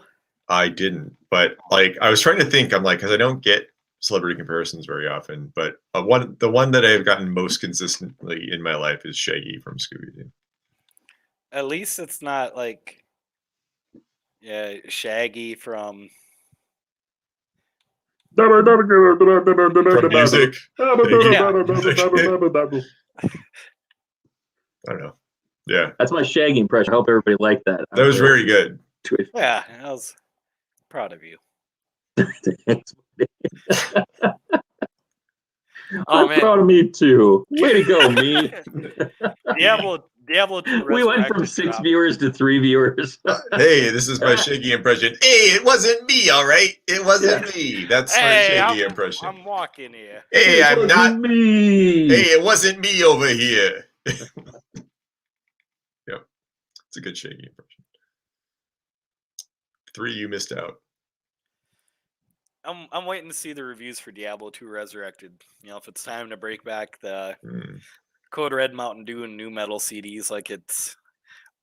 I didn't, but like I was trying to think, I'm like, because I don't get celebrity comparisons very often, but the one that I've gotten most consistently in my life is Shaggy from Scooby Doo. At least it's not like Shaggy from From music. I don't know. Yeah, That's my Shaggy impression. I hope everybody liked that. that was very good. Yeah, I was proud of you. Oh I'm man, proud of me too. Way to go, me. Diablo 2 We went from Resurrected 6 dropped. viewers to 3 viewers. Hey, this is my Shaggy impression. Hey, it wasn't me, all right? It wasn't me. That's my Hey, Shaggy impression. I'm walking here. Hey, It I'm wasn't not. me. Hey, it wasn't me over here. Yep, it's a good Shaggy impression. 3, you missed out. I'm waiting to see the reviews for Diablo 2 Resurrected. You know, if it's time to break back the Code Red Mountain Dew and New Metal CDs like it's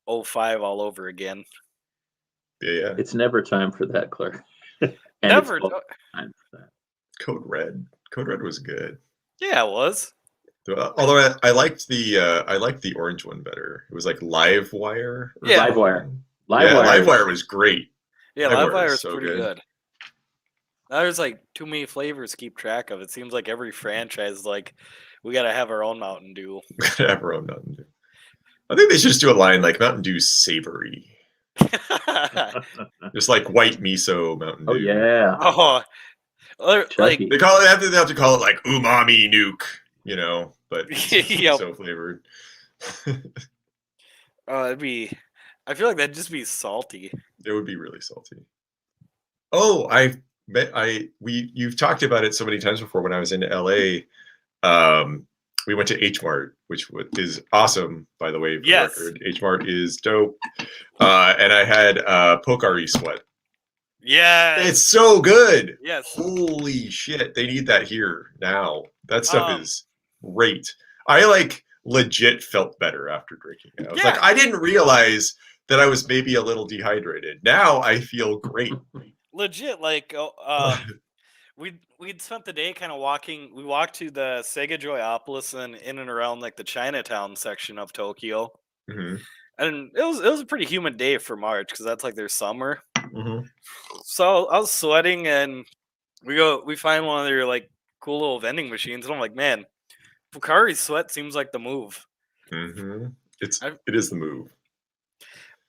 05 all over again. Yeah. It's never time for that, Clark. Never. Time for that. Code Red. Code Red was good. Yeah, it was. Although I liked the orange one better. It was like Livewire. Yeah. Livewire. Livewire was great. Yeah, Livewire is so pretty good. There's like too many flavors to keep track of. It seems like every franchise is like, we got to have our own Mountain Dew. Have our own Mountain Dew. I think they should just do a line like Mountain Dew Savory. Just like white miso Mountain Dew. Oh yeah. Oh, like they have to call it like umami nuke, you know, but so flavored. It'd be. I feel like that'd just be salty. It would be really salty. Oh, you've talked about it so many times before. When I was in LA, we went to H Mart, which is awesome, by the way. For the record. H Mart is dope. And I had Pocari Sweat. Yeah, it's so good. Yes, holy shit, they need that here now. That stuff is great. I like legit felt better after drinking it. I was like, I didn't realize that I was maybe a little dehydrated. Now I feel great. Legit, like we'd spent the day kind of walking. We walked to the Sega Joyopolis and in and around like the Chinatown section of Tokyo, and it was a pretty humid day for March because that's like their summer. So I was sweating, and we find one of their like cool little vending machines, and I'm like, man, Pocari Sweat seems like the move. It is the move.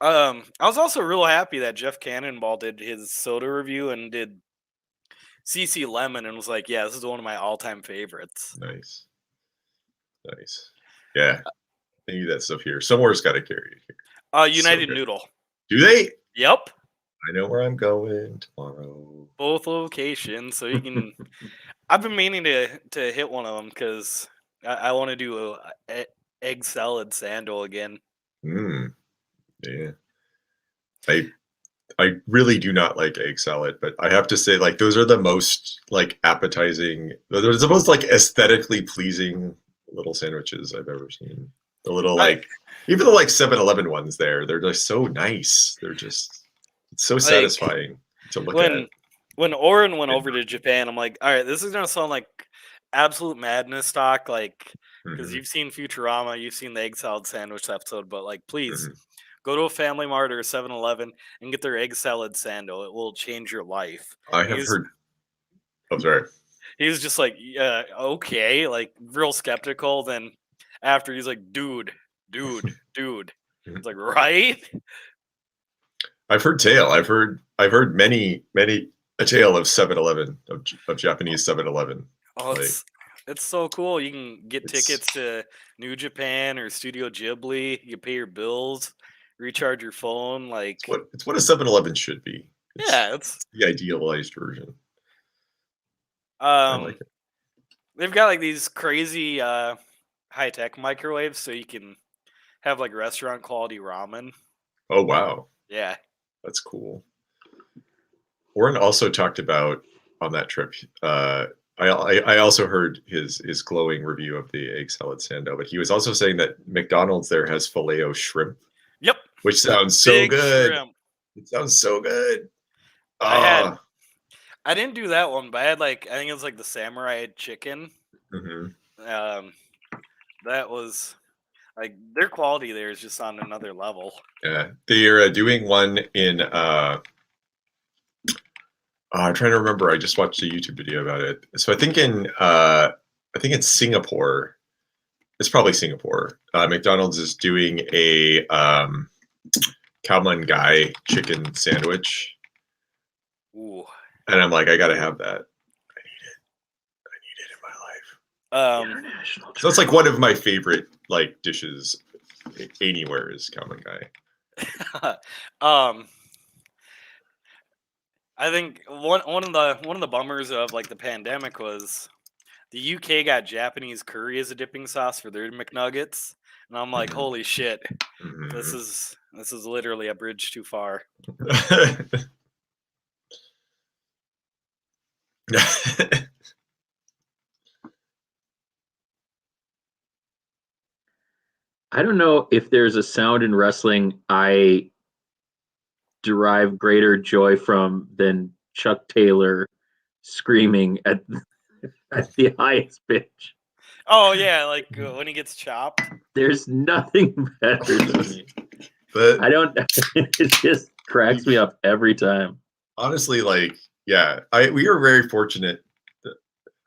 I was also real happy that Jeff Cannonball did his soda review and did CC Lemon and was like, yeah, this is one of my all-time favorites. Nice. Yeah, they need that stuff here. Somewhere's got to carry it here. United Noodle. Do they? Yep. I know where I'm going tomorrow. Both locations, so you can. I've been meaning to hit one of them because I want to do a egg salad sando again. Yeah. I really do not like egg salad, but I have to say, like, those are the most like appetizing. Those are the most like aesthetically pleasing little sandwiches I've ever seen. The little like, even the like 7-Eleven ones they're just so nice. They're just it's so satisfying to look at. When Oren went over to Japan, I'm like, all right, this is gonna sound like absolute madness stock, like because you've seen Futurama, you've seen the egg salad sandwich episode, but like, please. Go to a Family Mart or a 7-Eleven and get their egg salad sando. It will change your life. I have heard. I'm sorry. He was just like, yeah, okay, like real skeptical. Then after he's like, dude. It's like, right? I've heard tale. I've heard many a tale of 7-Eleven of Japanese 7-Eleven. Oh, it's so cool. You can get tickets to New Japan or Studio Ghibli. You pay your bills. Recharge your phone, like it's what a 7-Eleven should be. It's the idealized version. I like it. They've got like these crazy high-tech microwaves, so you can have like restaurant quality ramen. Oh wow, Yeah. that's cool. Warren also talked about on that trip. I also heard his glowing review of the egg salad sando, but he was also saying that McDonald's there has filet-o shrimp, Yep. which sounds so Big good. shrimp. It sounds so good. I didn't do that one, but I had I think it was the samurai chicken. Mhm. That was their quality there is just on another level. Yeah, they're doing one in. I'm trying to remember. I just watched a YouTube video about it. So I think in Singapore. It's probably Singapore. McDonald's is doing a Khao Man Gai chicken sandwich. Ooh. And I'm like, I gotta have that. I need it in my life. International So it's like one of my favorite dishes anywhere is Khao Man Gai. I think one of the bummers of the pandemic was the UK got Japanese curry as a dipping sauce for their McNuggets, and I'm like, holy shit, this is literally a bridge too far. I don't know if there's a sound in wrestling I derive greater joy from than Chuck Taylor screaming at the highest pitch. Oh yeah, when he gets chopped. There's nothing better to me. But I don't. It just cracks me up every time. Honestly, we are very fortunate.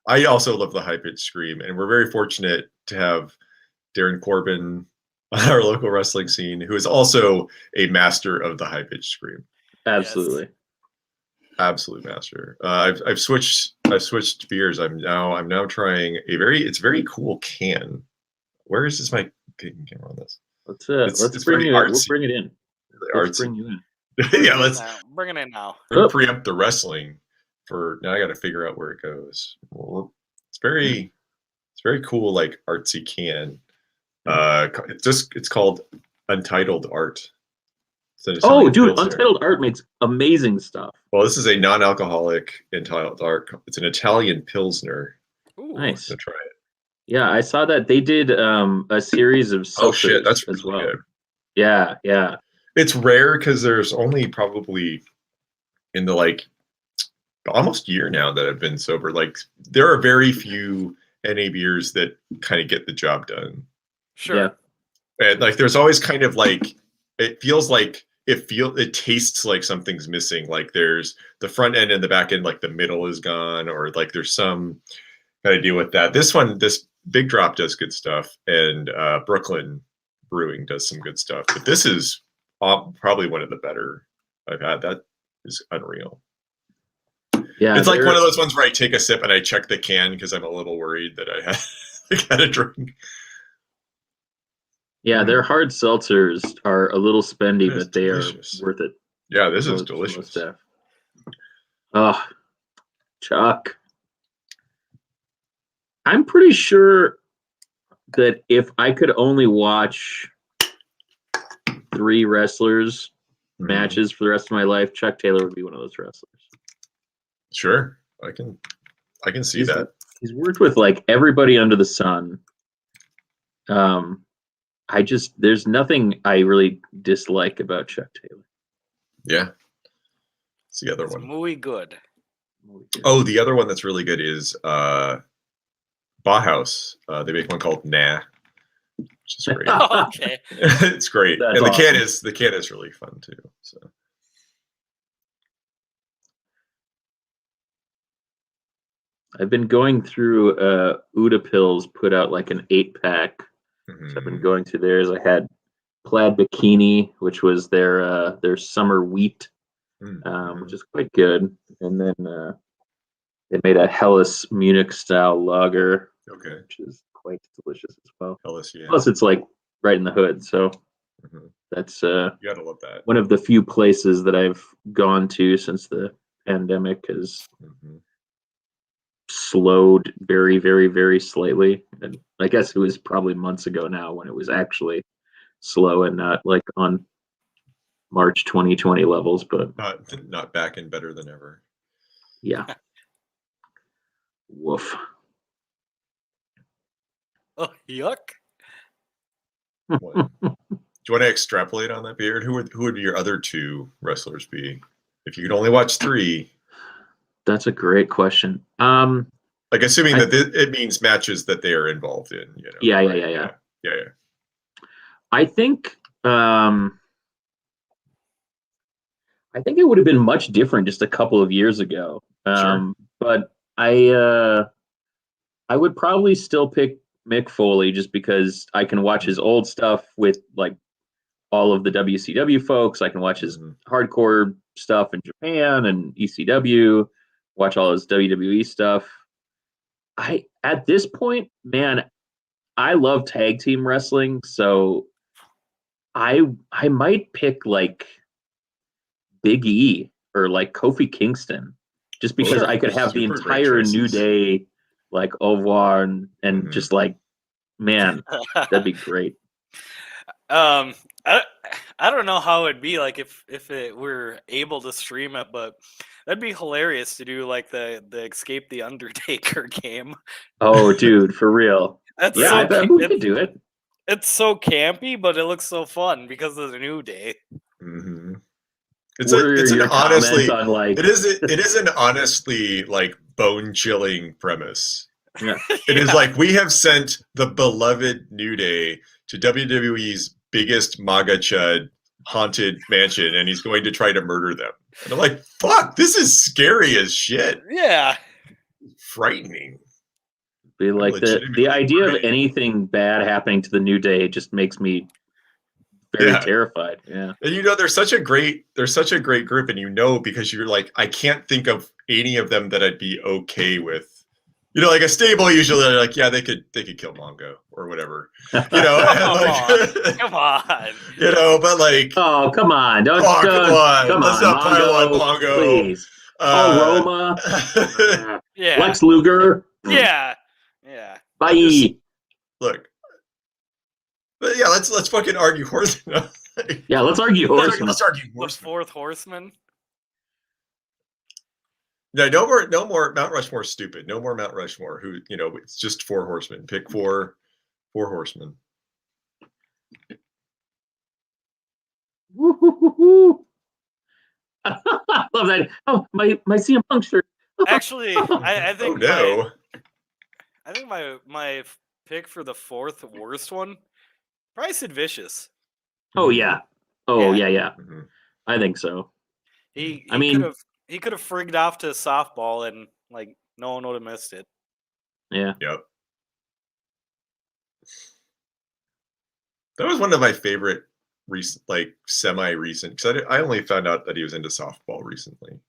I also love the high pitched scream, and we're very fortunate to have Darren Corbin on our local wrestling scene, who is also a master of the high pitched scream. Absolutely, Yes. Absolute master. I've switched gears. I'm now trying it's very cool can. Where is my camera on this? Let's bring you. We'll bring it in. Let's bring you in. Yeah, let's bring it in now. Preempt the wrestling for now. I got to figure out where it goes. Well, it's very cool, artsy can. It's called Untitled Art. Oh, dude, Untitled Art makes amazing stuff. Well, this is a non-alcoholic Untitled Art. It's an Italian Pilsner. Ooh. Nice. To try it. Yeah, I saw that they did a series of seltzers. Oh shit, that's really as well. good. Yeah. It's rare because there's only probably in the almost year now that I've been sober. There are very few NA beers that kind of get the job done. Sure. Yeah. And there's always kind of it feels like it tastes like something's missing. There's the front end and the back end, the middle is gone, or there's some kind of deal with that. This Big Drop does good stuff, and Brooklyn Brewing does some good stuff. But this is probably one of the better I've had. That is unreal. Yeah, it's one of those ones where I take a sip and I check the can because I'm a little worried that I had a drink. Yeah, their hard seltzers are a little spendy, but they delicious. are worth it. Yeah, this is delicious. Oh, Chuck. I'm pretty sure that if I could only watch 3 wrestlers matches for the rest of my life, Chuck Taylor would be one of those wrestlers. Sure, I can see that. He's worked with everybody under the sun. There's nothing I really dislike about Chuck Taylor. Yeah. It's the other one. Muy good. Oh, the other one that's really good is Bauhaus. They make one called Nah, which is great. Oh, okay. It's great. That's and awesome. the can is really fun too. So I've been going through Uda Pills put out an 8-pack. So I've been going through theirs. I had Plaid Bikini, which was their summer wheat, which is quite good. And then they made a Helles Munich style lager, which is quite delicious as well. Helles, yeah. Plus, it's right in the hood, so that's you gotta love that. One of the few places that I've gone to since the pandemic has slowed very, very, very slightly. And I guess it was probably months ago now when it was actually slow and not on March 2020 levels, but not back and better than ever. yeah. Woof. Oh, yuck. What? Do you want to extrapolate on that, Beard? Who would your other two wrestlers be if you could only watch 3? That's a great question. Like assuming that it means matches that they are involved in. You know. Yeah. I think it would have been much different just a couple of years ago. Sure. But I would probably still pick Mick Foley just because I can watch his old stuff with like all of the WCW folks. I can watch his hardcore stuff in Japan and ECW, watch all his WWE stuff. At this point, man, I love tag team wrestling, so I might pick like Big E or like Kofi Kingston, just because I could have the entire New Day like au revoir and just like, man, that'd be great. I don't know how it'd be like if it were able to stream it, but that'd be hilarious to do like the Escape the Undertaker game. Oh, dude, for real. That's yeah, so I bet we could do it. It's so campy, but it looks so fun because of the New Day. Mm-hmm. It's an honestly, on, like... it is an honestly like bone chilling premise. Yeah. It is like we have sent the beloved New Day to WWE's biggest MAGA chud haunted mansion, and he's going to try to murder them. And I'm like, fuck, this is scary as shit. Yeah. Frightening. Be like the idea of anything bad happening to the New Day just makes me very terrified. Yeah. And you know, they're such a great group, and you know, because you're like, I can't think of any of them that I'd be okay with. You know, like a stable usually they're like, yeah, they could kill Mongo or whatever. You know, come on. You know, but like, oh, come on, come on, let's not pile on Mongo, please. Roma, yeah, Lex Luger, yeah. Bye. Look, but yeah, let's fucking argue Horseman. Yeah, let's argue Horseman. Let's argue Horseman. The fourth Horseman. No more Mount Rushmore. Stupid. No more Mount Rushmore. Who, you know, it's just 4 horsemen. Pick four horsemen. I love that. Oh, my CM Punk shirt. Actually, I think. Oh no. I think my pick for the 4th worst one, probably Sid Vicious. Oh yeah. Oh yeah. Mm-hmm. I think so. He could have frigged off to softball and like no one would have missed it. Yeah. Yep. That was one of my favorite recent, like semi-recent, because I only found out that he was into softball recently,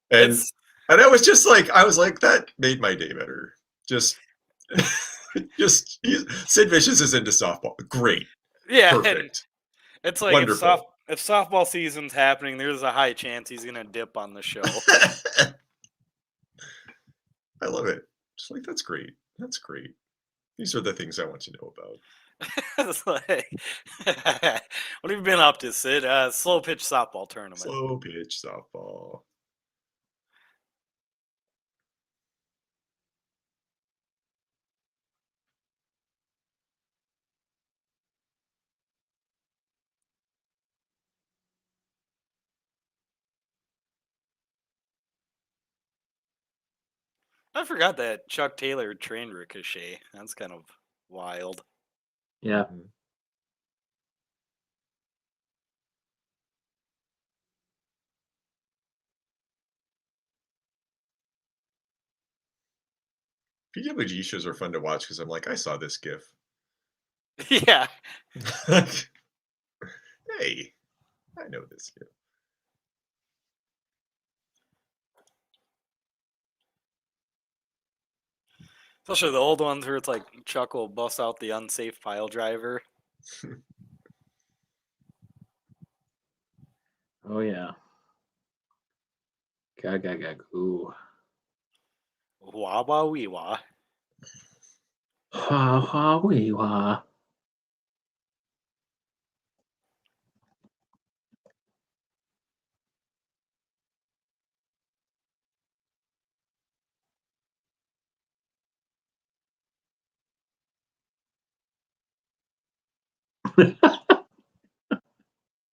and I was just like, that made my day better. Just Sid Vicious is into softball. Great. Yeah. Perfect. It's like wonderful. If softball season's happening, there's a high chance he's gonna dip on the show. I love it. Just like, that's great. That's great. These are the things I want to know about. It's like, what have you been up to, Sid? Slow pitch softball tournament. Slow pitch softball. I forgot that Chuck Taylor trained Ricochet. That's kind of wild. Yeah. PWG shows are fun to watch because I'm like, I saw this GIF. Yeah. Hey, I know this GIF. Especially the old ones where it's like Chuck will bust out the unsafe pile driver. Oh yeah. Gagagagoo. Wah wah wee wah. Ha ha wee wah.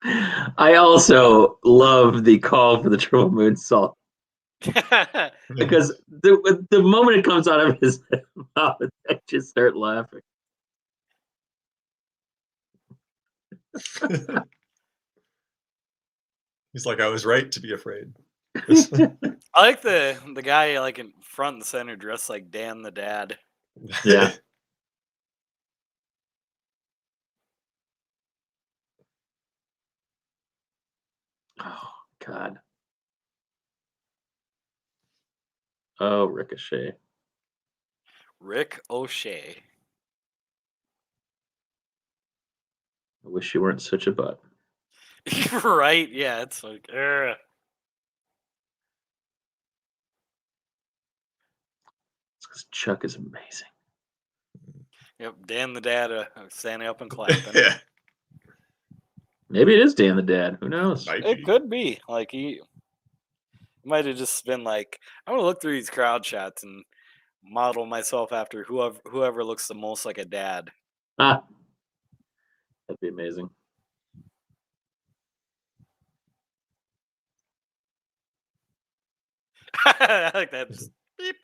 I also love the call for the triple moonsault because the moment it comes out of his mouth, I just start laughing. He's like, I was right to be afraid. I like the guy like in front and center dressed like Dan the Dad. Yeah. Oh God. Oh, Ricochet. Rick O'Shea. I wish you weren't such a butt. Right? Yeah, it's like, It's because Chuck is amazing. yep, Dan the Dad standing up and clapping. Yeah, Maybe it is Dan the Dad. Who knows? might It be. could be. Like he might have just been like, I'm gonna look through these crowd shots and model myself after whoever looks the most like a dad. Ah, that'd be amazing. I like that. Just beep.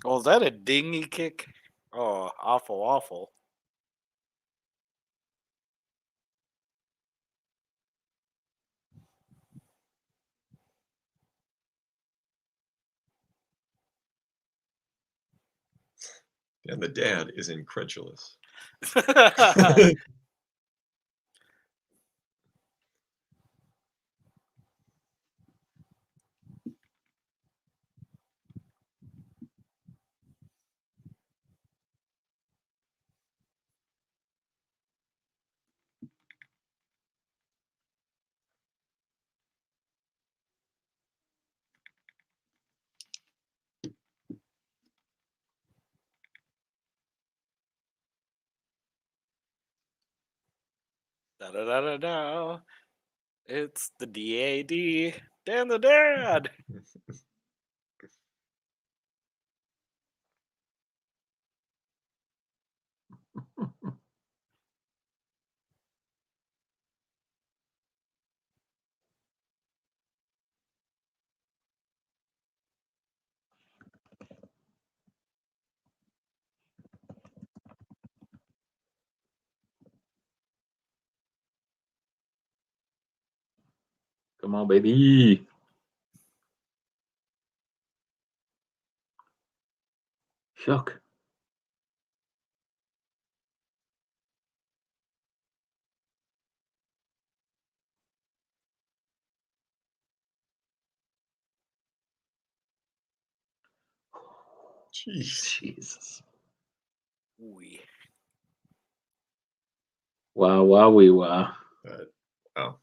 Oh, is that a dingy kick? Oh, awful, awful. And the dad is incredulous. Da da da da da. It's the DAD. Dan the Dad. Come on, baby. Chuck. Jeez. Jesus. Ooh. Wow, wow, wee, wow. Oh.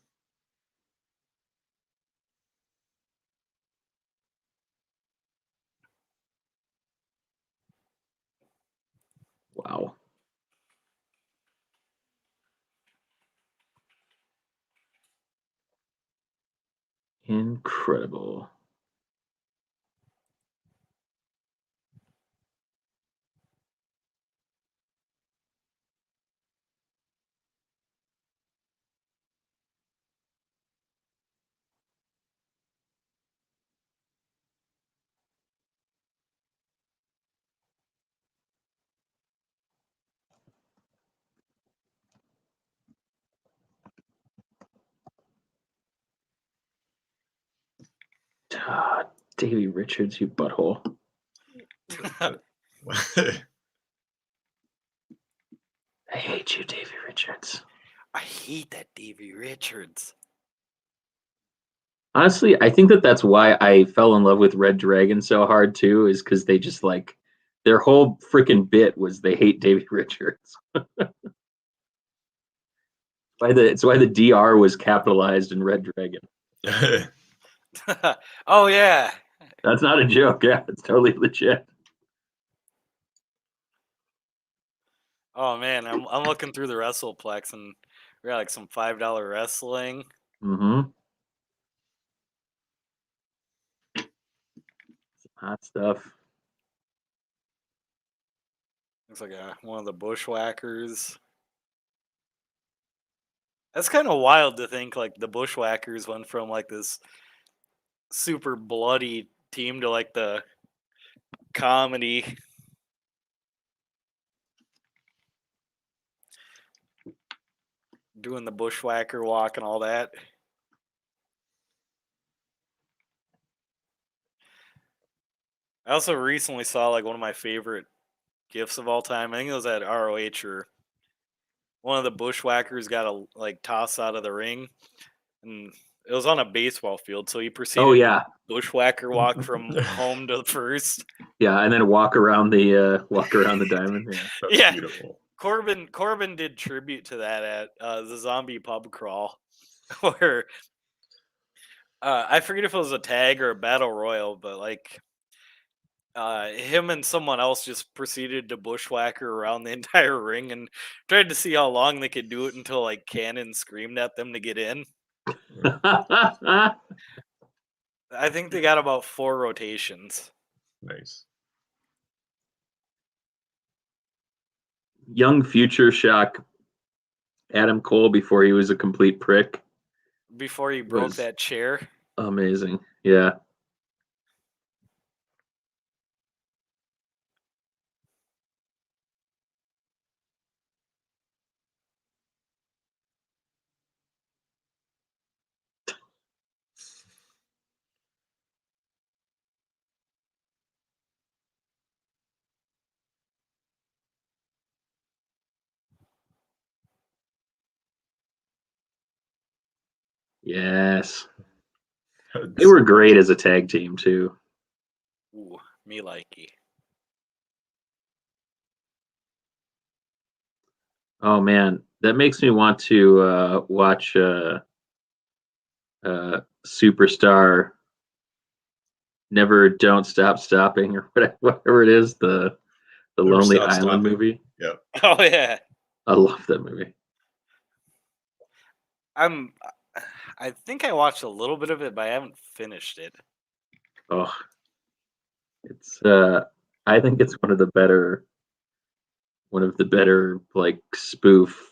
Wow. Incredible. Ah, Davey Richards, you butthole. I hate you, Davey Richards. I hate that Davy Richards. Honestly, I think that's why I fell in love with Red Dragon so hard too, is because they just like their whole freaking bit was they hate Davey Richards. It's why the DR was capitalized in Red Dragon. Oh yeah. That's not a joke. Yeah, it's totally legit. Oh man, I'm looking through the WrestlePlex and we got like some $5 wrestling. Mm-hmm. Hot stuff. Looks like one of the bushwhackers. That's kind of wild to think like the bushwhackers went from like this super bloody team to like the comedy. Doing the bushwhacker walk and all that. I also recently saw like one of my favorite gifs of all time. I think it was at ROH or one of the bushwhackers got a like toss out of the ring, and it was on a baseball field. So he proceeded Oh yeah, to bushwhacker walk from home to first. yeah, and then walk around the diamond. Yeah, That's Yeah. beautiful. Corbin did tribute to that at the zombie pub crawl, where I forget if it was a tag or a battle royal, but like him and someone else just proceeded to bushwhacker around the entire ring and tried to see how long they could do it until like Cannon screamed at them to get in. I think they got about 4 rotations. Nice. Young Future Shock Adam Cole before he was a complete prick. Before he broke Was that chair. amazing. Yeah. Yes. They were great as a tag team too. Ooh, me likey. Oh man, that makes me want to watch Superstar Never Don't Stop Stopping or whatever it is, the Never Lonely Stop Island Stopping. movie. Yep. Oh yeah. I love that movie. I think I watched a little bit of it, but I haven't finished it. Oh, it's I think it's one of the better like spoof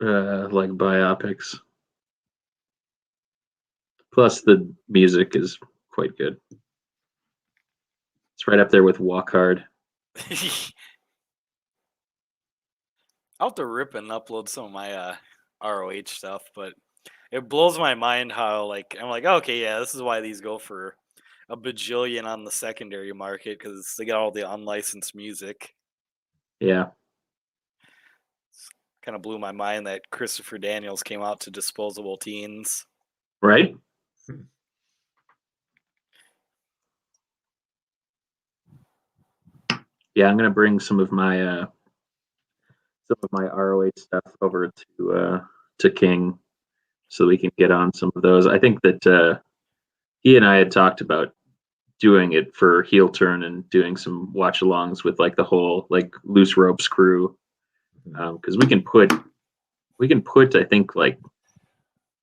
like biopics. Plus the music is quite good. It's right up there with Walk Hard. I'll have to rip and upload some of my ROH stuff, but it blows my mind how like I'm like, okay, yeah, this is why these go for a bajillion on the secondary market because they got all the unlicensed music. Yeah. Kind of blew my mind that Christopher Daniels came out to Disposable Teens. Right? Yeah, I'm gonna bring some of my ROH stuff over to King so we can get on some of those. I think that he and I had talked about doing it for heel turn and doing some watch alongs with like the whole like loose ropes crew because we can put I think like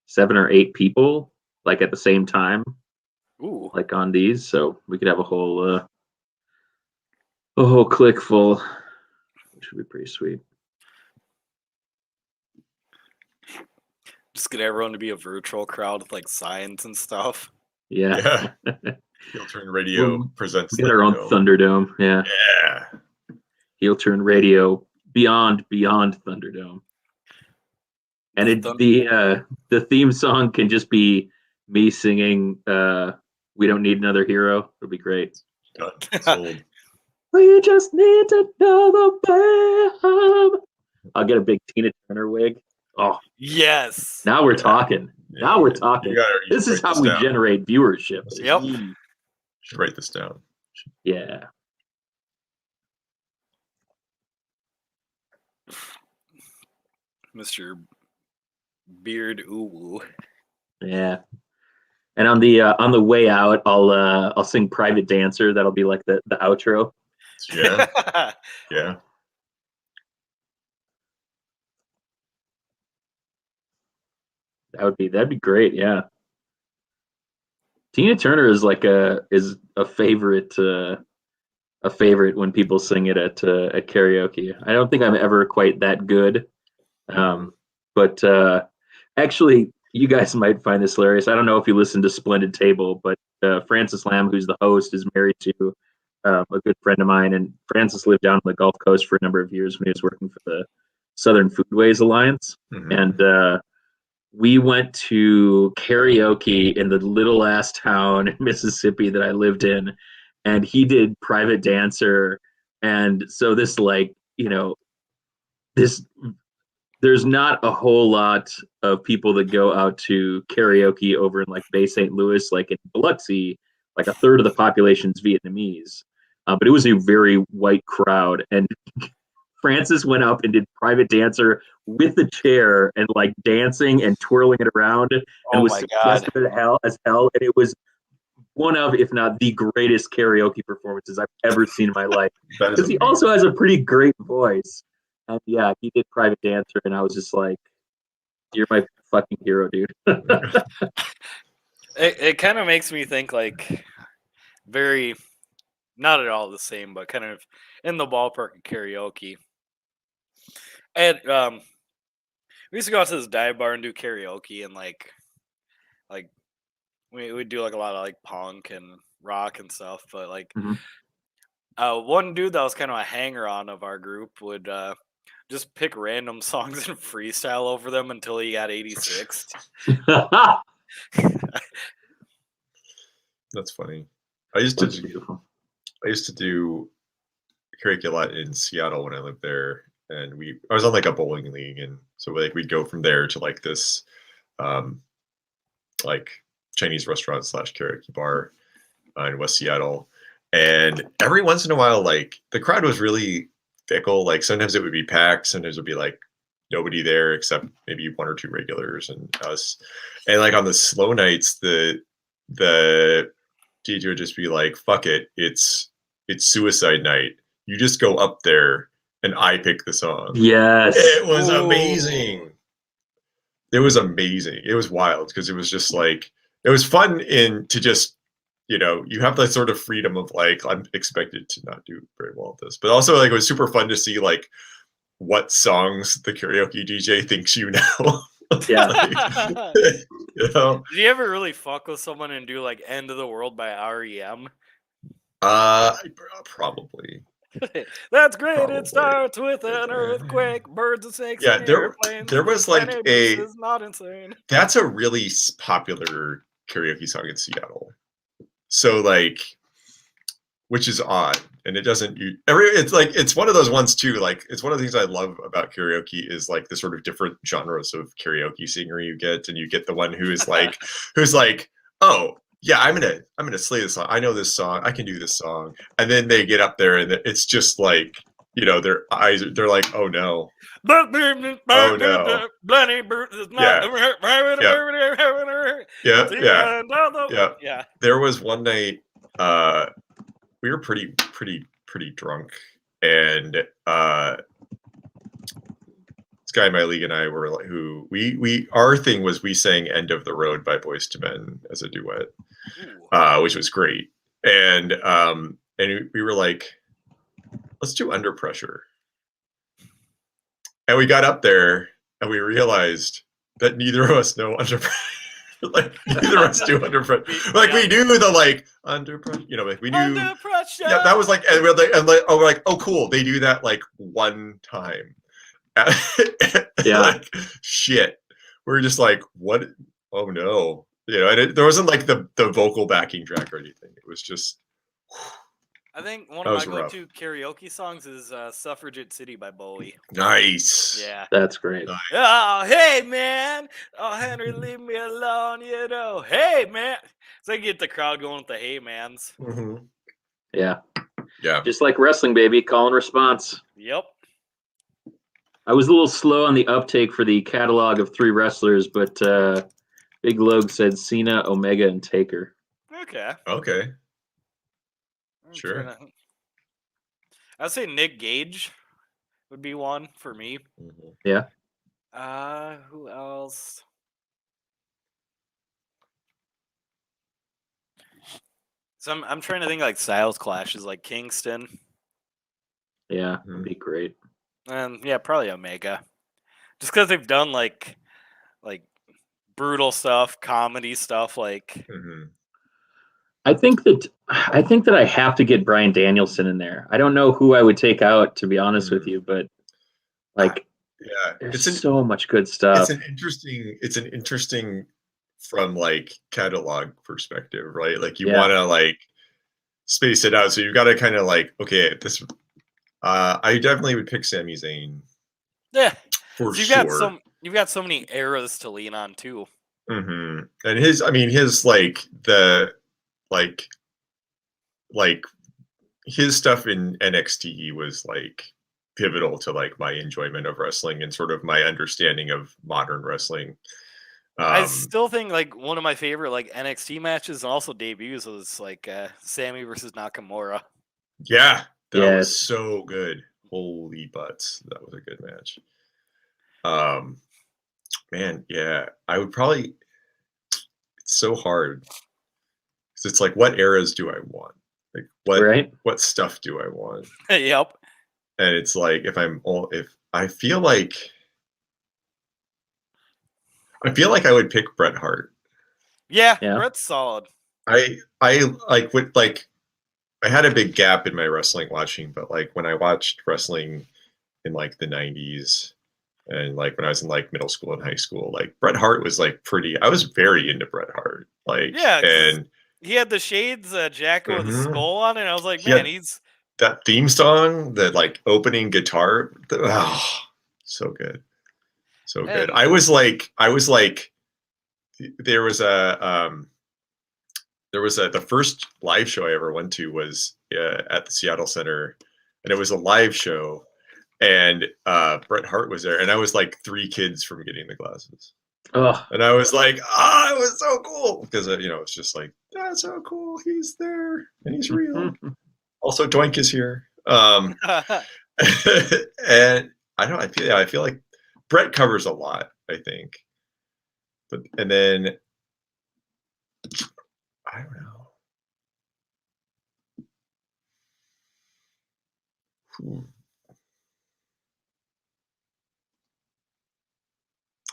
7 or 8 people like at the same time. Ooh. Like on these, so we could have a whole click full, which would be pretty sweet. Just get everyone to be a virtual crowd with like signs and stuff. Yeah. Heel Turn Radio presents we got our own Thunderdome. Yeah. Yeah. Heel Turn Radio beyond Thunderdome. And the theme song can just be me singing We Don't Need Another Hero. It'll be great. Sold. We just need to know the way home. I'll get a big Tina Turner wig. Oh, yes. now we're talking. Yeah. Now we're talking. This is how we generate viewership. Yep. Should write this down. Yeah. Mr. Beard Uwu. Yeah. And on the way out, I'll sing Private Dancer. That'll be like the outro. Yeah. Yeah. That'd be great. Yeah. Tina Turner is like a favorite when people sing it at karaoke. I don't think I'm ever quite that good, but actually, you guys might find this hilarious. I don't know if you listen to Splendid Table, but Francis Lamb, who's the host, is married to a good friend of mine, and Francis lived down on the Gulf Coast for a number of years when he was working for the Southern Foodways Alliance, and we went to karaoke in the little ass town in Mississippi that I lived in, and he did Private Dancer, and so this this there's not a whole lot of people that go out to karaoke over in like Bay St. Louis, like in Biloxi, like a third of the population's Vietnamese, but it was a very white crowd, and Francis went up and did Private Dancer with the chair and like dancing and twirling it around, and was suggestive as hell. And it was one of, if not the greatest karaoke performances I've ever seen in my life. Because he also has a pretty great voice. And yeah, he did Private Dancer, and I was just like, "You're my fucking hero, dude." It kind of makes me think like very, not at all the same, but kind of in the ballpark of karaoke. And we used to go out to this dive bar and do karaoke, and like we would do like a lot of like punk and rock and stuff. But like one dude that was kind of a hanger on of our group would just pick random songs and freestyle over them until he got 86. That's funny. I used to do karaoke a lot in Seattle when I lived there, and I was on like a bowling league, and so like we'd go from there to like this like Chinese restaurant / karaoke bar in West Seattle, and every once in a while, like the crowd was really fickle. Like sometimes it would be packed, sometimes it would be like nobody there except maybe one or two regulars and us. And like on the slow nights, the DJ would just be like, "Fuck it, it's suicide night. You just go up there and I pick the song." Yes, it was amazing. It was amazing. It was wild because it was just like it was fun to just, you have that sort of freedom of like, I'm expected to not do very well at this, but also like it was super fun to see like what songs the karaoke DJ thinks you know. Yeah. Did you ever really fuck with someone and do like "End of the World" by REM? Probably. That's great. Probably. It starts with an earthquake, birds and snakes. Yeah, there was like is not insane. That's a really popular karaoke song in Seattle. So like, which is odd, and it doesn't. It's one of those ones too. Like, it's one of the things I love about karaoke is like the sort of different genres of karaoke singer you get, and you get the one who is like, oh yeah, I'm gonna slay this song. I know this song. I can do this song. And then they get up there, and it's just like, their eyes. They're like, oh no. Oh no. Yeah. There was one night. We were pretty drunk, and this guy in my league and I were like, our thing was we sang "End of the Road" by Boyz II Men as a duet, which was great, and we were like, let's do "Under Pressure," and we got up there and we realized that neither of us know "Under Pressure." Like neither of us do "Under Pressure." Like we knew the like "Under Pressure," like we knew. Under Pressure. Yeah, that was like, and we're like, oh cool, they do that like one time. Yeah. Like shit. We're just like, what? Oh no, and there wasn't like the vocal backing track or anything. It was just. I think one of my go-to karaoke songs is "Suffragette City" by Bowie. Nice. Yeah, that's great. Nice. Oh, hey man, oh Henry, leave me alone. Hey man. So I get the crowd going with the "Hey mans." Mm-hmm. Yeah. Yeah. Just like wrestling, baby, call and response. Yep. I was a little slow on the uptake for the catalog of 3 wrestlers, but Big Log said Cena, Omega, and Taker. Okay. Sure. I'd say Nick Gage would be one for me. Mm-hmm. Yeah. Who else? So I'm trying to think like styles clashes like Kingston. Yeah, that'd be great. And yeah, probably Omega. Just because they've done like brutal stuff, comedy stuff, like I think that I have to get Bryan Danielson in there. I don't know who I would take out, to be honest with you, but like, yeah, there's so much good stuff. It's an interesting from like catalog perspective, right? Like you Yeah. want to like space it out, so you've got to kind of like, okay, this. I definitely would pick Sami Zayn. Yeah, for so sure. You've got so many eras to lean on too. And his like the like his stuff in NXT was like pivotal to like my enjoyment of wrestling and sort of my understanding of modern wrestling. I still think like one of my favorite like NXT matches and also debuts was like Sammy versus Nakamura. Yeah, that was so good. Holy butts, that was a good match. Man, yeah, I would probably. It's so hard because it's like, what eras do I want? Like what stuff do I want? Yep. And it's like if I feel like I would pick Bret Hart. Yeah, Bret's solid. I like with like I had a big gap in my wrestling watching, but like when I watched wrestling in like the 90s and like when I was in like middle school and high school, like Bret Hart was like I was very into Bret Hart. Like, yeah, and he had the shades, Jacko with a skull on it. And I was like, man, he's that theme song, that like opening guitar. So good. So good. I was like, there was the first live show I ever went to was at the Seattle Center, and it was a live show, and Bret Hart was there, and I was like 3 kids from getting the glasses. And I was like, it was so cool because it's just like, that's so cool. He's there and he's real. Also, Doink is here. And I feel like Bret covers a lot, I think. And then I don't know.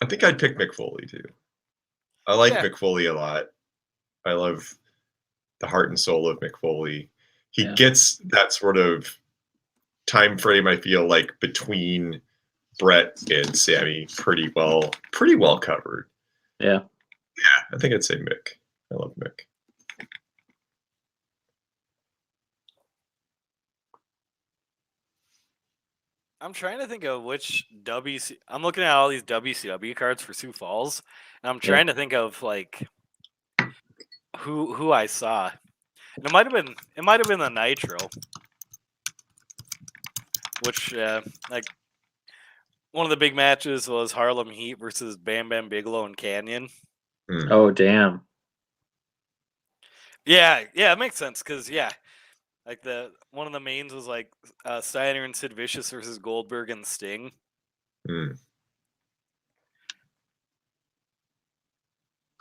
I think I'd pick Mick Foley too. I like Mick Foley a lot. I love the heart and soul of Mick Foley. He gets that sort of time frame, I feel like, between Bret and Sammy pretty well covered. Yeah, I think I'd say Mick. I love Mick. I'm trying to think of which I'm looking at all these WCW cards for Sioux Falls, and I'm trying to think of like who I saw. And it might have been the Nitro, which like one of the big matches was Harlem Heat versus Bam Bam Bigelow and Canyon. Oh damn! Yeah, it makes sense because like one of the mains was like Steiner and Sid Vicious versus Goldberg and Sting.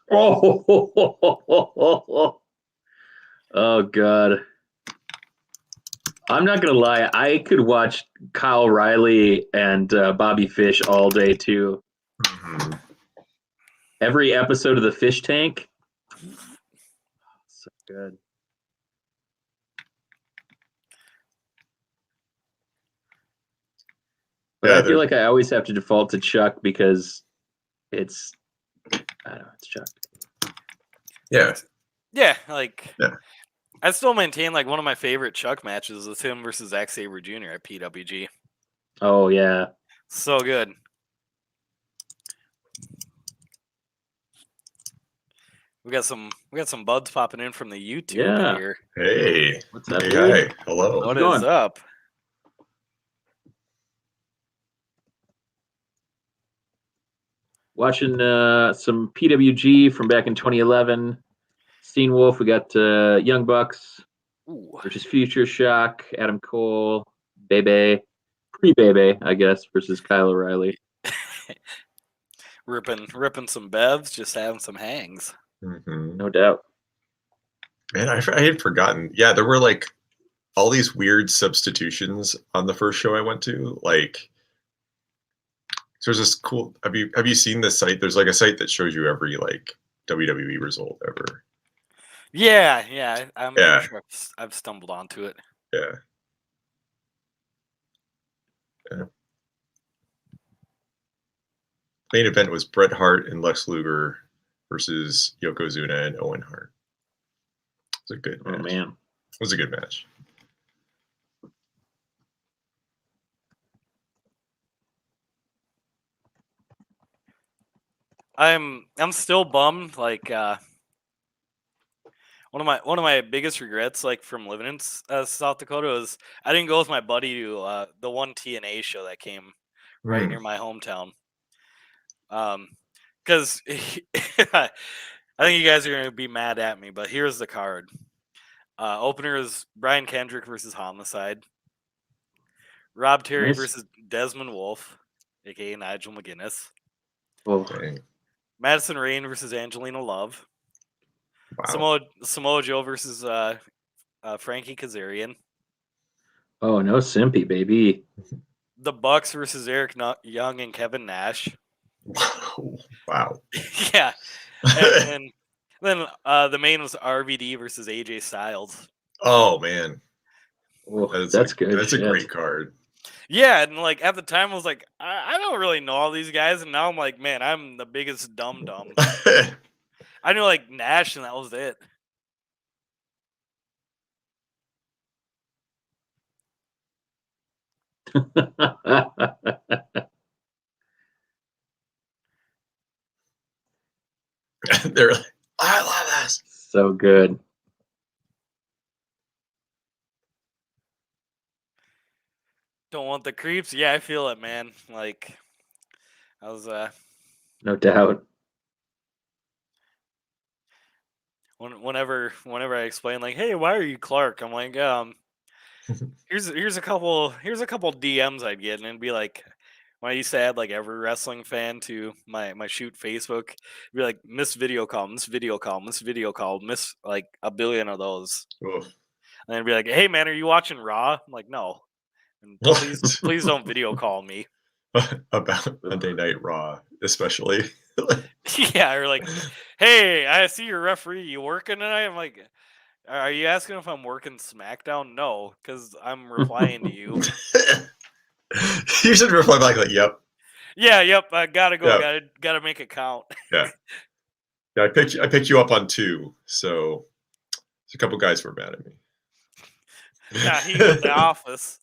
Oh god! I'm not gonna lie. I could watch Kyle Riley and Bobby Fish all day too. Every episode of the Fish Tank. So good. But I feel like I always have to default to Chuck because it's Chuck. Yeah. I still maintain like one of my favorite Chuck matches was him versus Zack Sabre Jr. at PWG. Oh yeah, so good. We got some buds popping in from the YouTube here. Hey, what's up? Hey, hi, hello. What is up? Watching some PWG from back in 2011. Steen Wolf. We got Young Bucks versus Future Shock. Adam Cole, Bebe, pre-Bebe, I guess, versus Kyle O'Reilly. ripping some bevs, just having some hangs. No doubt. Man, I had forgotten. Yeah, there were like all these weird substitutions on the first show I went to. Like, so there's this cool. Have you seen this site? There's like a site that shows you every like WWE result ever. Yeah. I'm Yeah. pretty sure I've stumbled onto it. Yeah. Main event was Bret Hart and Lex Luger versus Yokozuna and Owen Hart. It was a good match. Oh man. It was a good match. I'm still bummed. Like one of my biggest regrets, like from living in South Dakota, was I didn't go with my buddy to the one TNA show that came right near my hometown. Because I think you guys are gonna be mad at me, but here's the card. Opener is Brian Kendrick versus Homicide. Rob Terry Nice. versus Desmond Wolfe, aka Nigel McGuinness. Oh, Dang. Madison Rain versus Angelina Love. Wow. Samoa Joe versus Frankie Kazarian. oh no, Simpy, baby. The Bucks versus Eric Young and Kevin Nash. Wow. Yeah, and then the main was RVD versus AJ Styles. Oh man, Oh, that's good. That's a shit. great card. Yeah, and like at the time I was like, I don't really know all these guys, and now I'm like, man, I'm the biggest dum. I knew like Nash, and that was it. They're like, I love this. so good. Don't want the creeps. Yeah, I feel it, man. Like I was No doubt. whenever I explain like, hey, why are you Clark? I'm like, here's a couple DMs I'd get, and it'd be like, when I used to add like every wrestling fan to my shoot Facebook, it'd be like miss video call, miss video call, miss video call, miss like a billion of those, Oof. and it'd be like, hey man, are you watching Raw? I'm like, no, and please don't video call me. About Monday Night Raw, especially. Yeah, or like, hey, I see your referee. You working tonight? I'm like, are you asking if I'm working SmackDown? No, because I'm replying to you. You should reply back like, "Yep, Yeah, yep. I gotta go. Yep. Gotta make it count. yeah." I picked you up on 2, so there's a couple guys who were mad at me. Yeah, he's at the office.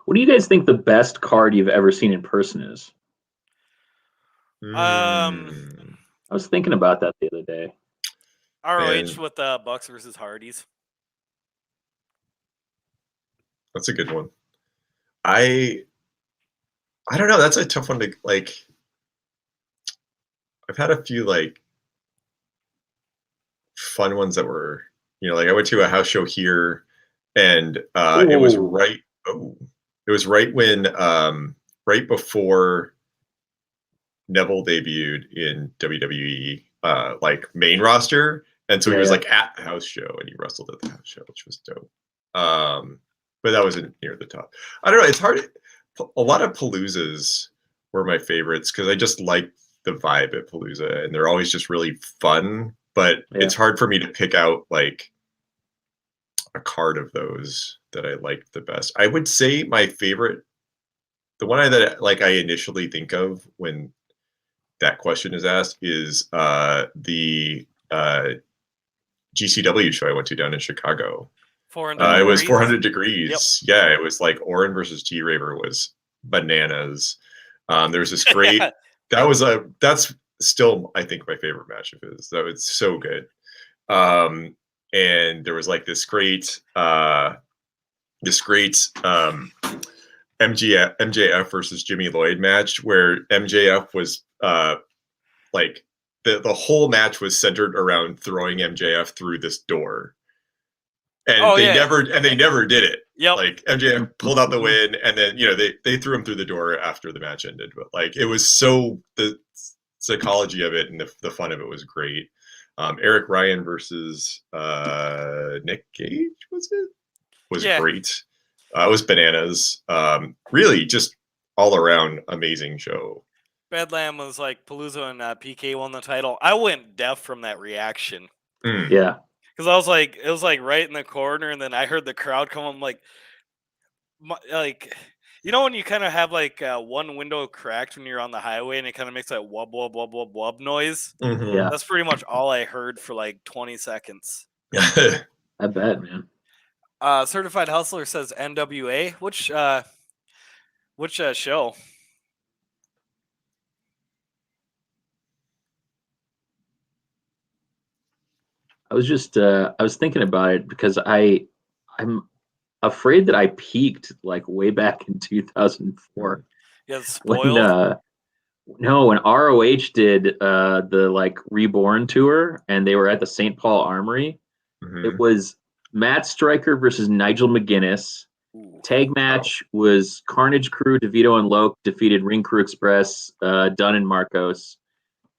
What do you guys think the best card you've ever seen in person is? I was thinking about that the other day. ROH with Bucks versus Hardys. That's a good one. I don't know. That's a tough one to like. I've had a few like fun ones that were, like I went to a house show here, and it was right. Oh, it was right when, right before Neville debuted in WWE, like main roster, and so he was like at the house show, and he wrestled at the house show, which was dope. But that wasn't near the top. I don't know. It's hard. A lot of Paloozas were my favorites because I just like the vibe at Palooza, and they're always just really fun. But it's hard for me to pick out like a card of those that I liked the best. I would say my favorite, the one that like I initially think of when that question is asked, is the GCW show I went to down in Chicago. 400 it was 400 degrees. Yep. Yeah, it was like Oren versus G-Raver was bananas. There was this great. That's still I think my favorite match of his. That was so good. And there was like this great MJF versus Jimmy Lloyd match where MJF was like the whole match was centered around throwing MJF through this door. And they never did it. Yep. Like MJF pulled out the win, and then they threw him through the door after the match ended. But like it was so psychology of it and the fun of it was great. Eric Ryan versus Nick Gage, was great. It was bananas. Really, just all around amazing show. Bedlam was like Palooza and PK won the title. I went deaf from that reaction. Yeah. Because I was like, it was like right in the corner, and then I heard the crowd come. I'm like, you know when you kind of have like one window cracked when you're on the highway, and it kind of makes that wub wub wub wub wub noise. Mm-hmm. Yeah. That's pretty much all I heard for like 20 seconds. I bet, man. Certified Hustler says NWA. Which show? I was just I was thinking about it because I'm afraid that I peaked like way back in 2004. Yeah, spoiled. When ROH did the like Reborn tour and they were at the St. Paul Armory, it was Matt Stryker versus Nigel McGuinness. Ooh. Tag match was Carnage Crew, DeVito and Loke defeated Ring Crew Express, Dunn and Marcos.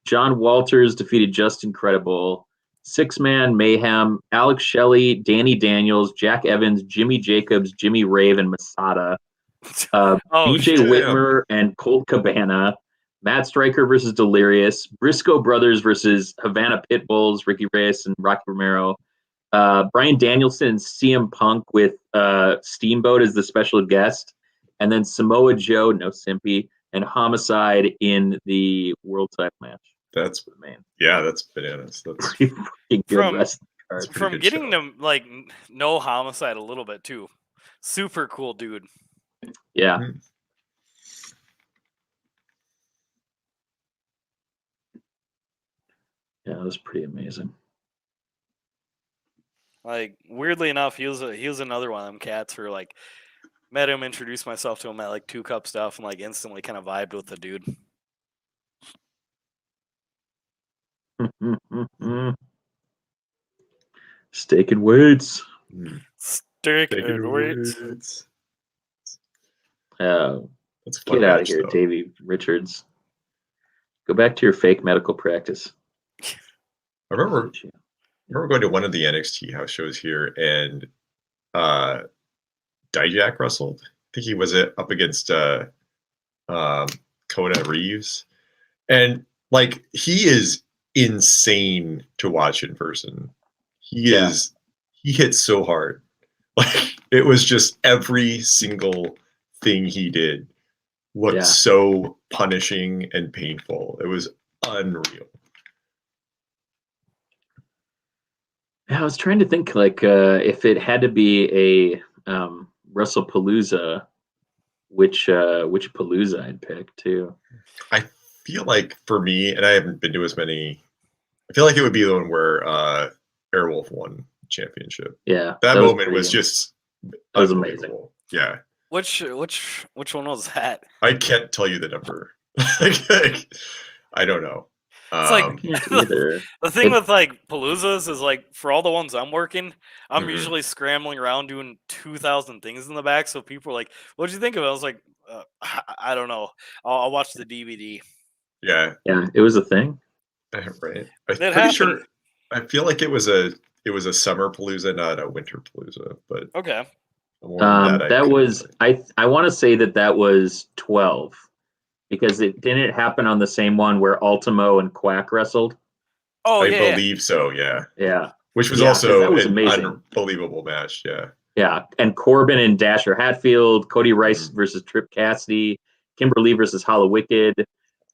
John Walters defeated Just Incredible. Six-man Mayhem, Alex Shelley, Danny Daniels, Jack Evans, Jimmy Jacobs, Jimmy Rave, and Masada. BJ Whitmer and Colt Cabana. Matt Stryker versus Delirious. Briscoe Brothers versus Havana Pitbulls, Ricky Reyes and Rocky Romero. Brian Danielson and CM Punk with Steamboat as the special guest. And then Samoa Joe, no Simpy, and Homicide in the world title match. That's bananas. That's pretty fucking good wrestling card. From getting to like know Homicide a little bit too. Super cool dude. Yeah. Mm-hmm. Yeah, it was pretty amazing. Like weirdly enough, he was another one of them cats who like met him, introduced myself to him at like 2 Cup stuff, and like instantly kind of vibed with the dude. Steak and weights. Steak and weights. Get out of here, Davey Richards. Go back to your fake medical practice. I remember going to one of the NXT house shows here, and Dijak wrestled. I think he was up against Coda Reeves, and like he is insane to watch in person. He hits so hard. Like it was just every single thing he did looked so punishing and painful. It was unreal. Yeah, I was trying to think like if it had to be a WrestlePalooza, which Palooza I'd pick too. I feel like for me, and I haven't been to as many, I feel like it would be the one where Airwolf won championship. Yeah, that moment was just amazing. Yeah. Which one was that? I can't tell you the number. I don't know. It's like the thing with like Paloozas is like for all the ones I'm working, I'm usually scrambling around doing 2,000 things in the back. So people are like, "What'd you think of it?" I was like, "I don't know. I'll watch the DVD." Yeah, it was a thing. Right. I'm pretty sure. I feel like it was a summer Palooza, not a winter Palooza. But okay. That was I want to say that was 12. Because it didn't happen on the same one where Ultimo and Quack wrestled. Oh, I believe so. Yeah. Yeah. Which was also an unbelievable match. Yeah. Yeah. And Corbin and Dasher Hatfield, Cody Rice versus Trip Cassidy, Kimberly versus Hollow Wicked,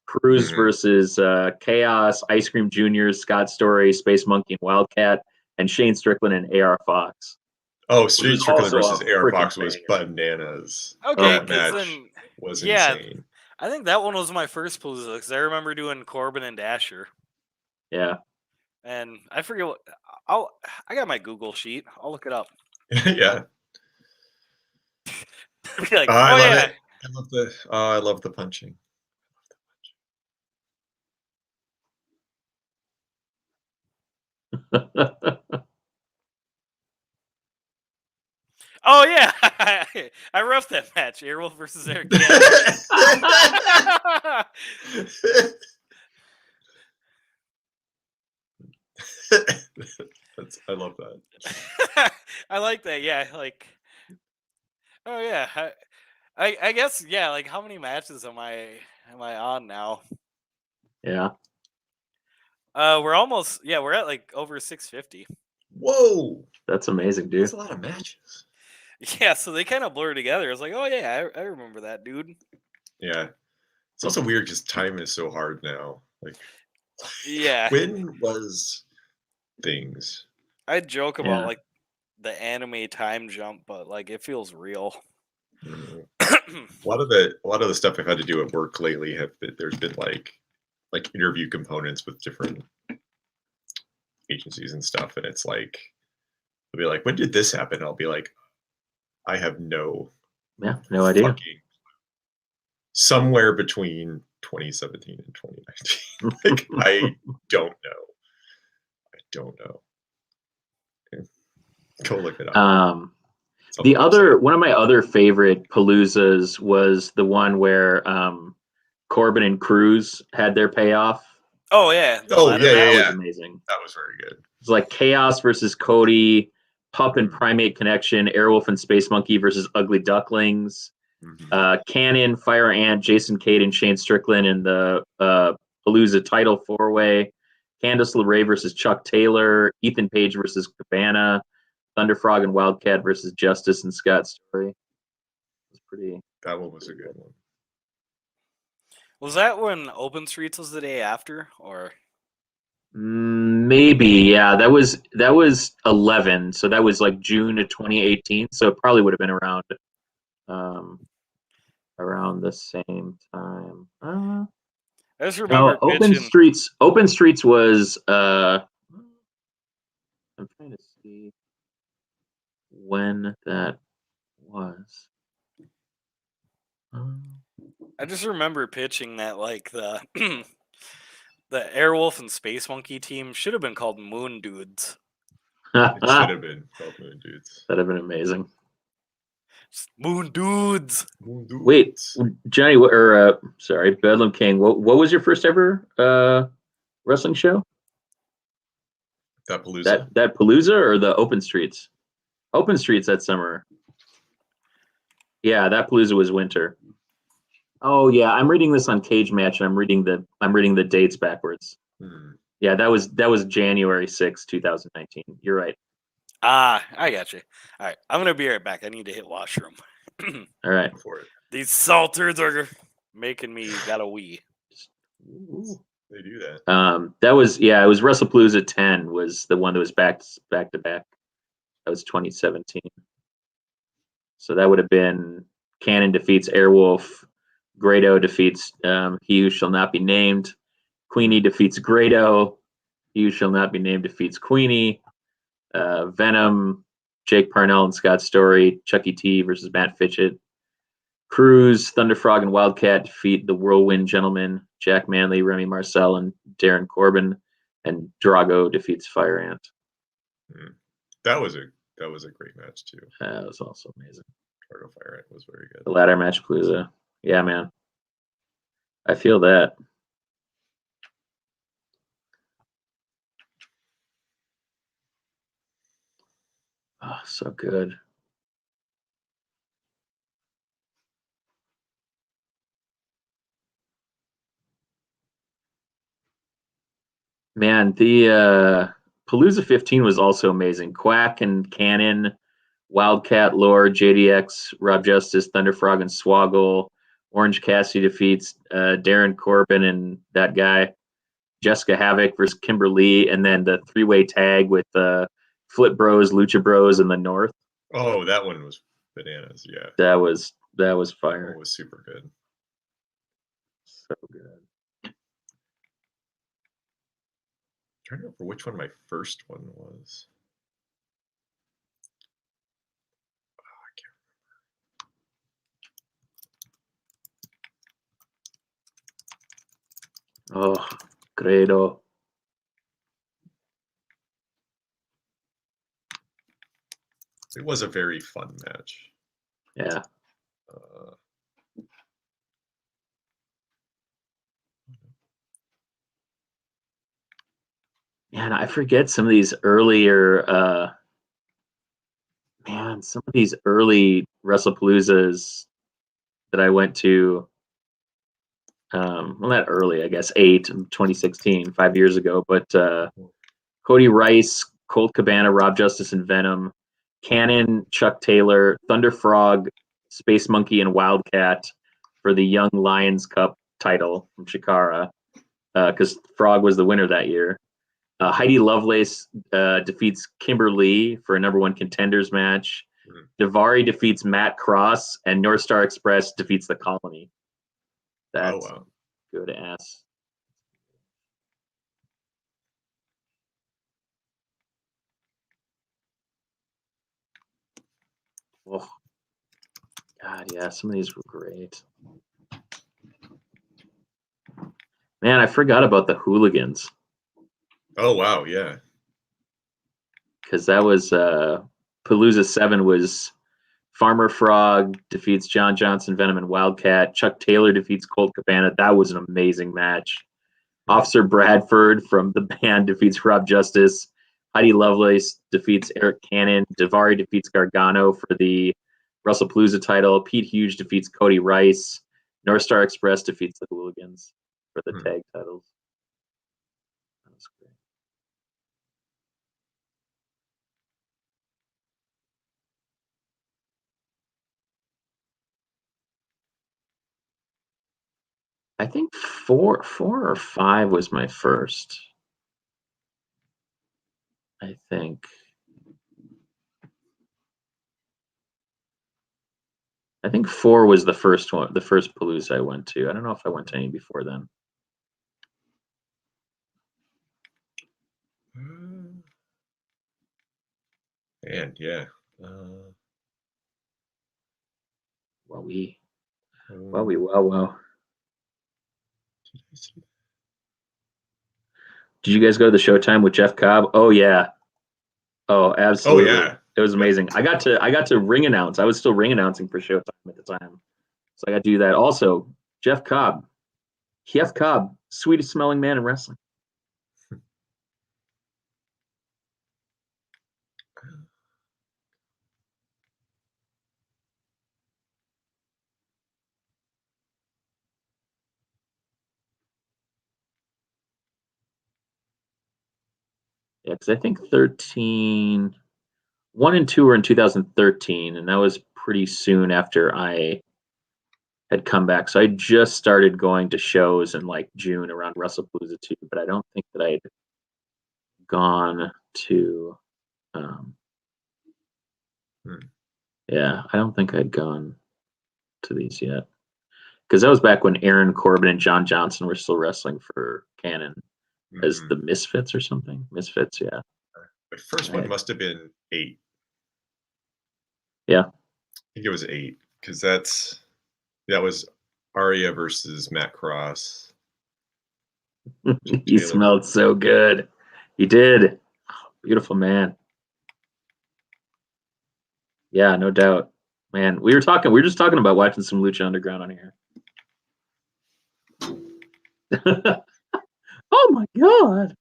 Cruz versus Chaos, Ice Cream Juniors, Scott Story, Space Monkey and Wildcat, and Shane Strickland and AR Fox. Oh, Shane Strickland versus AR Fox was bananas. Okay, that match was insane. I think that one was my first Palooza because I remember doing Corbin and Dasher. Yeah. And I forget what I got my Google sheet. I'll look it up. Yeah. Like, I love it. I love the punching. Oh yeah, I roughed that match. Airwolf versus Eric. I love that. I like that. Yeah, like, oh yeah. I guess yeah. Like, how many matches am I on now? Yeah. We're almost we're at like over 650. Whoa, That's amazing, that's dude. a lot of matches. Yeah, so they kind of blur together. I was like, oh yeah, I remember that dude. Yeah, it's also weird because time is so hard now. Like, Yeah, when was things? I joke about Yeah. like the anime time jump, but like it feels real. Mm. A lot of the stuff I've had to do at work lately there's been like interview components with different agencies and stuff, and it's like they'll be like, "When did this happen?" I'll be like, "I have no Yeah. No idea. fucking somewhere between 2017 and 2019. Like, I don't know. I don't know. Okay. Go look it up. It's on The website. other one of my other favorite Paloozas was the one where Corbin and Cruz had their payoff. Oh yeah, the Oh, ladder yeah, That match. was amazing. That was very good. It's like Chaos versus Cody, Pup and Primate Connection, Airwolf and Space Monkey versus Ugly Ducklings, Cannon, Fire Ant, Jason Cade, and Shane Strickland in the Palooza title four-way, Candice LeRae versus Chuck Taylor, Ethan Page versus Cabana, Thunderfrog and Wildcat versus Justice and Scott Story. It was pretty. That one was a good one. Was that when Open Streets was the day after, or? Maybe, yeah. That was 11, so that was like June of 2018. So it probably would have been around the same time. I just No, remember Open pitching. Streets. Open Streets was. I'm trying to see when that was. I just remember pitching that like the the Airwolf and Space Monkey team should have been called Moon Dudes. It should That'd have been called Moon Dudes. have been amazing. Moon Dudes. Moon Dudes. Wait, Johnny, sorry, Bedlam King. What was your first ever wrestling show? That Palooza? That Palooza or the Open Streets? Open Streets that summer. Yeah, that Palooza was winter. Oh yeah, I'm reading this on Cage Match, and I'm reading the dates backwards. Yeah, that was January 6, 2019. You're right. Ah, I got you. All right, I'm gonna be right back. I need to hit washroom. All right. Go for it. These salters are making me gotta wee. They do that. That was it was WrestlePalooza 10 was the one that was back to back. That was 2017. So that would have been Cannon defeats Airwolf, Grado defeats He Who Shall Not Be Named, Queenie defeats Grado, He Who Shall Not Be Named defeats Queenie, Venom, Jake Parnell and Scott Story, Chucky T versus Matt Fitchett, Cruz, Thunderfrog, and Wildcat defeat the Whirlwind Gentlemen, Jack Manley, Remy Marcel, and Darren Corbin, and Drago defeats Fire Ant. That was a great match too. That was also amazing. Drago Fire Ant was very good. The ladder match Palooza. Yeah, man. I feel that. Oh, so good. Man, the Palooza 15 was also amazing. Quack and Cannon, Wildcat, Lore, JDX, Rob Justice, Thunderfrog, and Swoggle. Orange Cassidy defeats Darren Corbin and that guy. Jessica Havoc versus Kimberly, and then the three-way tag with Flip Bros, Lucha Bros, in the North. Oh, that one was bananas. Yeah, That was fire. it was super good. So good. I'm trying to remember which one my first one was. Oh, Credo. It was a very fun match. Yeah. Man, I forget some of these earlier. Some of these early WrestlePaloozas that I went to. Well, not early, I guess, 2016, 5 years ago. But Cody Rice, Colt Cabana, Rob Justice, and Venom, Cannon, Chuck Taylor, Thunder Frog, Space Monkey, and Wildcat for the Young Lions Cup title from Chikara, because Frog was the winner that year. Heidi Lovelace defeats Kimberly for a #1 contenders match. Davari defeats Matt Cross, and North Star Express defeats the Colony. That's good ass. Oh, God, yeah, some of these were great. Man, I forgot about the Hooligans. Oh, wow, yeah. Because that was Palooza 7 was Farmer Frog defeats John Johnson, Venom, and Wildcat. Chuck Taylor defeats Colt Cabana. That was an amazing match. Officer Bradford from the band defeats Rob Justice. Heidi Lovelace defeats Eric Cannon. Davari defeats Gargano for the WrestlePalooza title. Pete Hughes defeats Cody Rice. North Star Express defeats the Hooligans for the tag titles. That was great. I think four or five was my first. I think 4 was the first one, the first Palooza I went to. I don't know if I went to any before then. And yeah. Wow. Did you guys go to the Showtime with Jeff Cobb? Oh yeah. Oh, absolutely. Oh yeah. It was amazing. I got to ring announce. I was still ring announcing for Showtime at the time. So I got to do that. Also, Jeff Cobb. Sweetest smelling man in wrestling. Yeah, because I think 1 and 2 were in 2013, and that was pretty soon after I had come back. So I just started going to shows in like June around WrestlePalooza 2, but I don't think that I had gone to. Yeah, I don't think I'd gone to these yet. Because that was back when Aaron Corbin and John Johnson were still wrestling for Canon as the Misfits or something. Misfits, yeah. My first one must have been 8. Yeah. I think it was 8, because that was Arya versus Matt Cross. He smelled so good. He did. Beautiful man. Yeah, no doubt. Man, we were just talking about watching some Lucha Underground on here. Oh my god.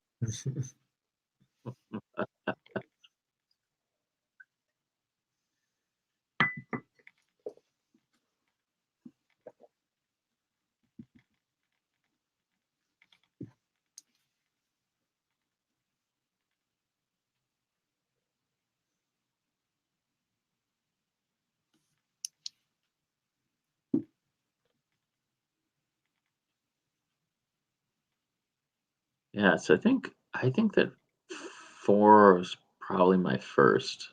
Yeah, so I think that 4 is probably my first.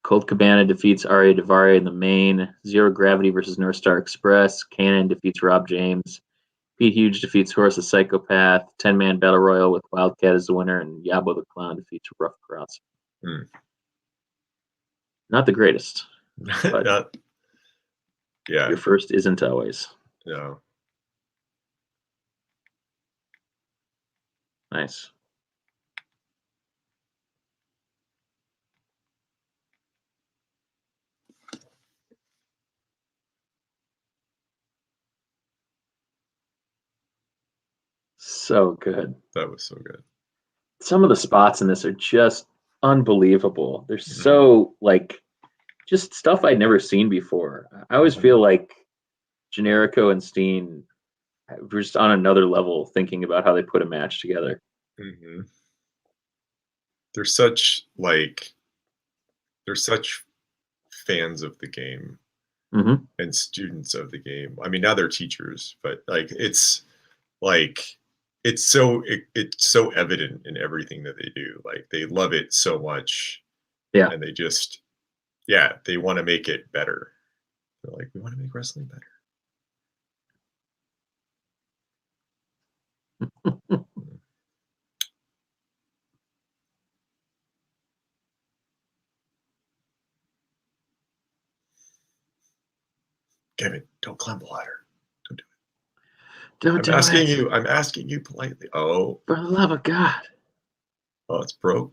Colt Cabana defeats Arya Davari in the main. Zero Gravity versus North Star Express. Cannon defeats Rob James. Pete Hughes defeats Horse the Psychopath. 10-man Battle Royal with Wildcat as the winner, and Yabo the Clown defeats Rough Cross. Not the greatest. But yeah. Your first isn't always. No. Nice. so good. That was so good. Some of the spots in this are just unbelievable. They're Mm-hmm. so like just stuff I'd never seen before. I always feel like Generico and Steen were just on another level thinking about how they put a match together. Mm-hmm. They're such fans of the game Mm-hmm. and students of the game. I mean, now they're teachers, but it's so evident in everything that they do. Like they love it so much, Yeah. and they just they want to make it better. They're like, we want to make wrestling better. Kevin, don't climb the ladder. Don't do it. Don't do it. I'm asking you politely. Oh, For the love of God. oh, it's broke.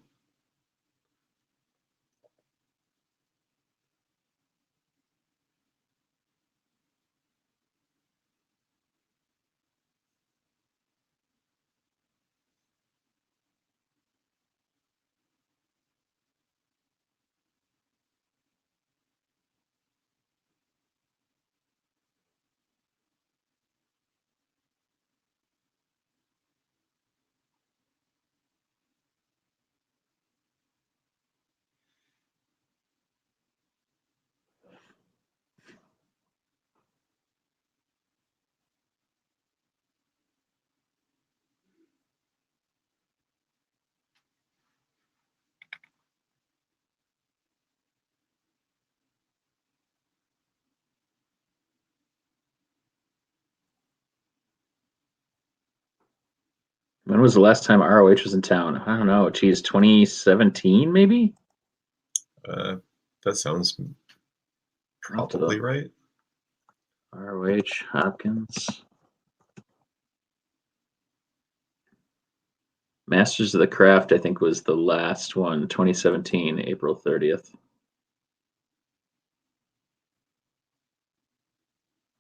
When was the last time ROH was in town? I don't know. Geez, 2017 maybe? That sounds probably right. ROH Hopkins. Masters of the Craft, I think, was the last one, 2017, April 30th.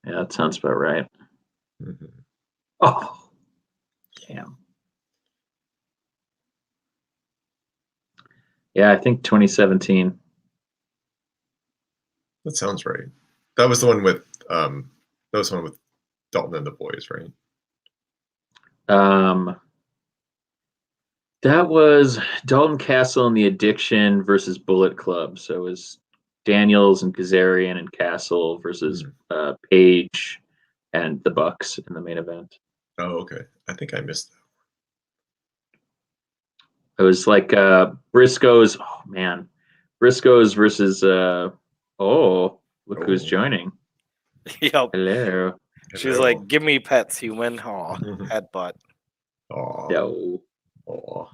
Yeah, that sounds about right. Mm-hmm. Oh, damn. Yeah, I think 2017. That sounds right. That was the one with Dalton and the boys, right? That was Dalton Castle and the Addiction versus Bullet Club. So it was Daniels and Kazarian and Castle versus Page and the Bucks in the main event. Oh, okay. I think I missed that. It was like Briscoes. Oh man, Briscoes versus. Look who's joining. Yep. Hello. She's like, "Give me pets, human." Oh, headbutt. Oh. Yo. Oh.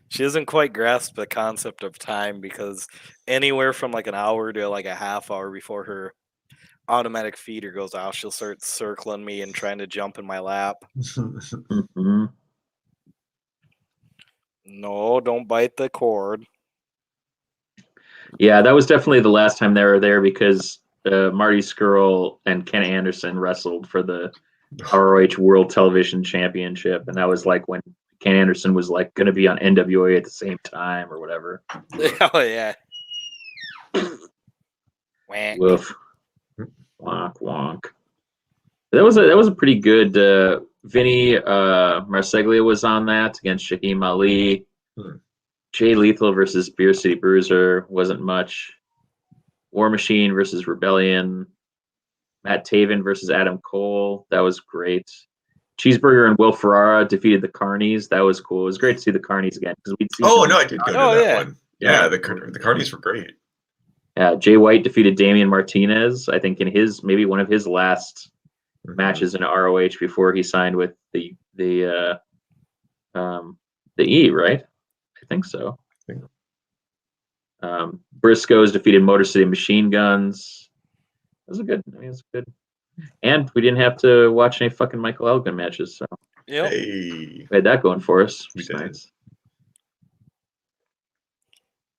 She doesn't quite grasp the concept of time because anywhere from like an hour to like a half hour before her automatic feeder goes out, she'll start circling me and trying to jump in my lap. Mm-hmm. No, don't bite the cord. Yeah, that was definitely the last time they were there because Marty Scurll and Ken Anderson wrestled for the ROH World Television Championship, and that was like when Ken Anderson was like going to be on NWA at the same time or whatever. Oh yeah. Woof. Wonk wonk. That was a pretty good. Vinny Marseglia was on that against Shaheem Ali. Jay Lethal versus Beer City Bruiser wasn't much. War Machine versus Rebellion. Matt Taven versus Adam Cole. That was great. Cheeseburger and Will Ferrara defeated the Carnies. That was cool. It was great to see the Carnies again because we'd seen. Oh no, I did go to that one. Yeah, the Carnies were great. Jay White defeated Damian Martinez. I think in his maybe one of his last matches in ROH before he signed with the E, right? I think so. Briscoes defeated Motor City Machine Guns. It was good. I mean, it was good. And we didn't have to watch any fucking Michael Elgin matches. So we had that going for us. We did. Nice.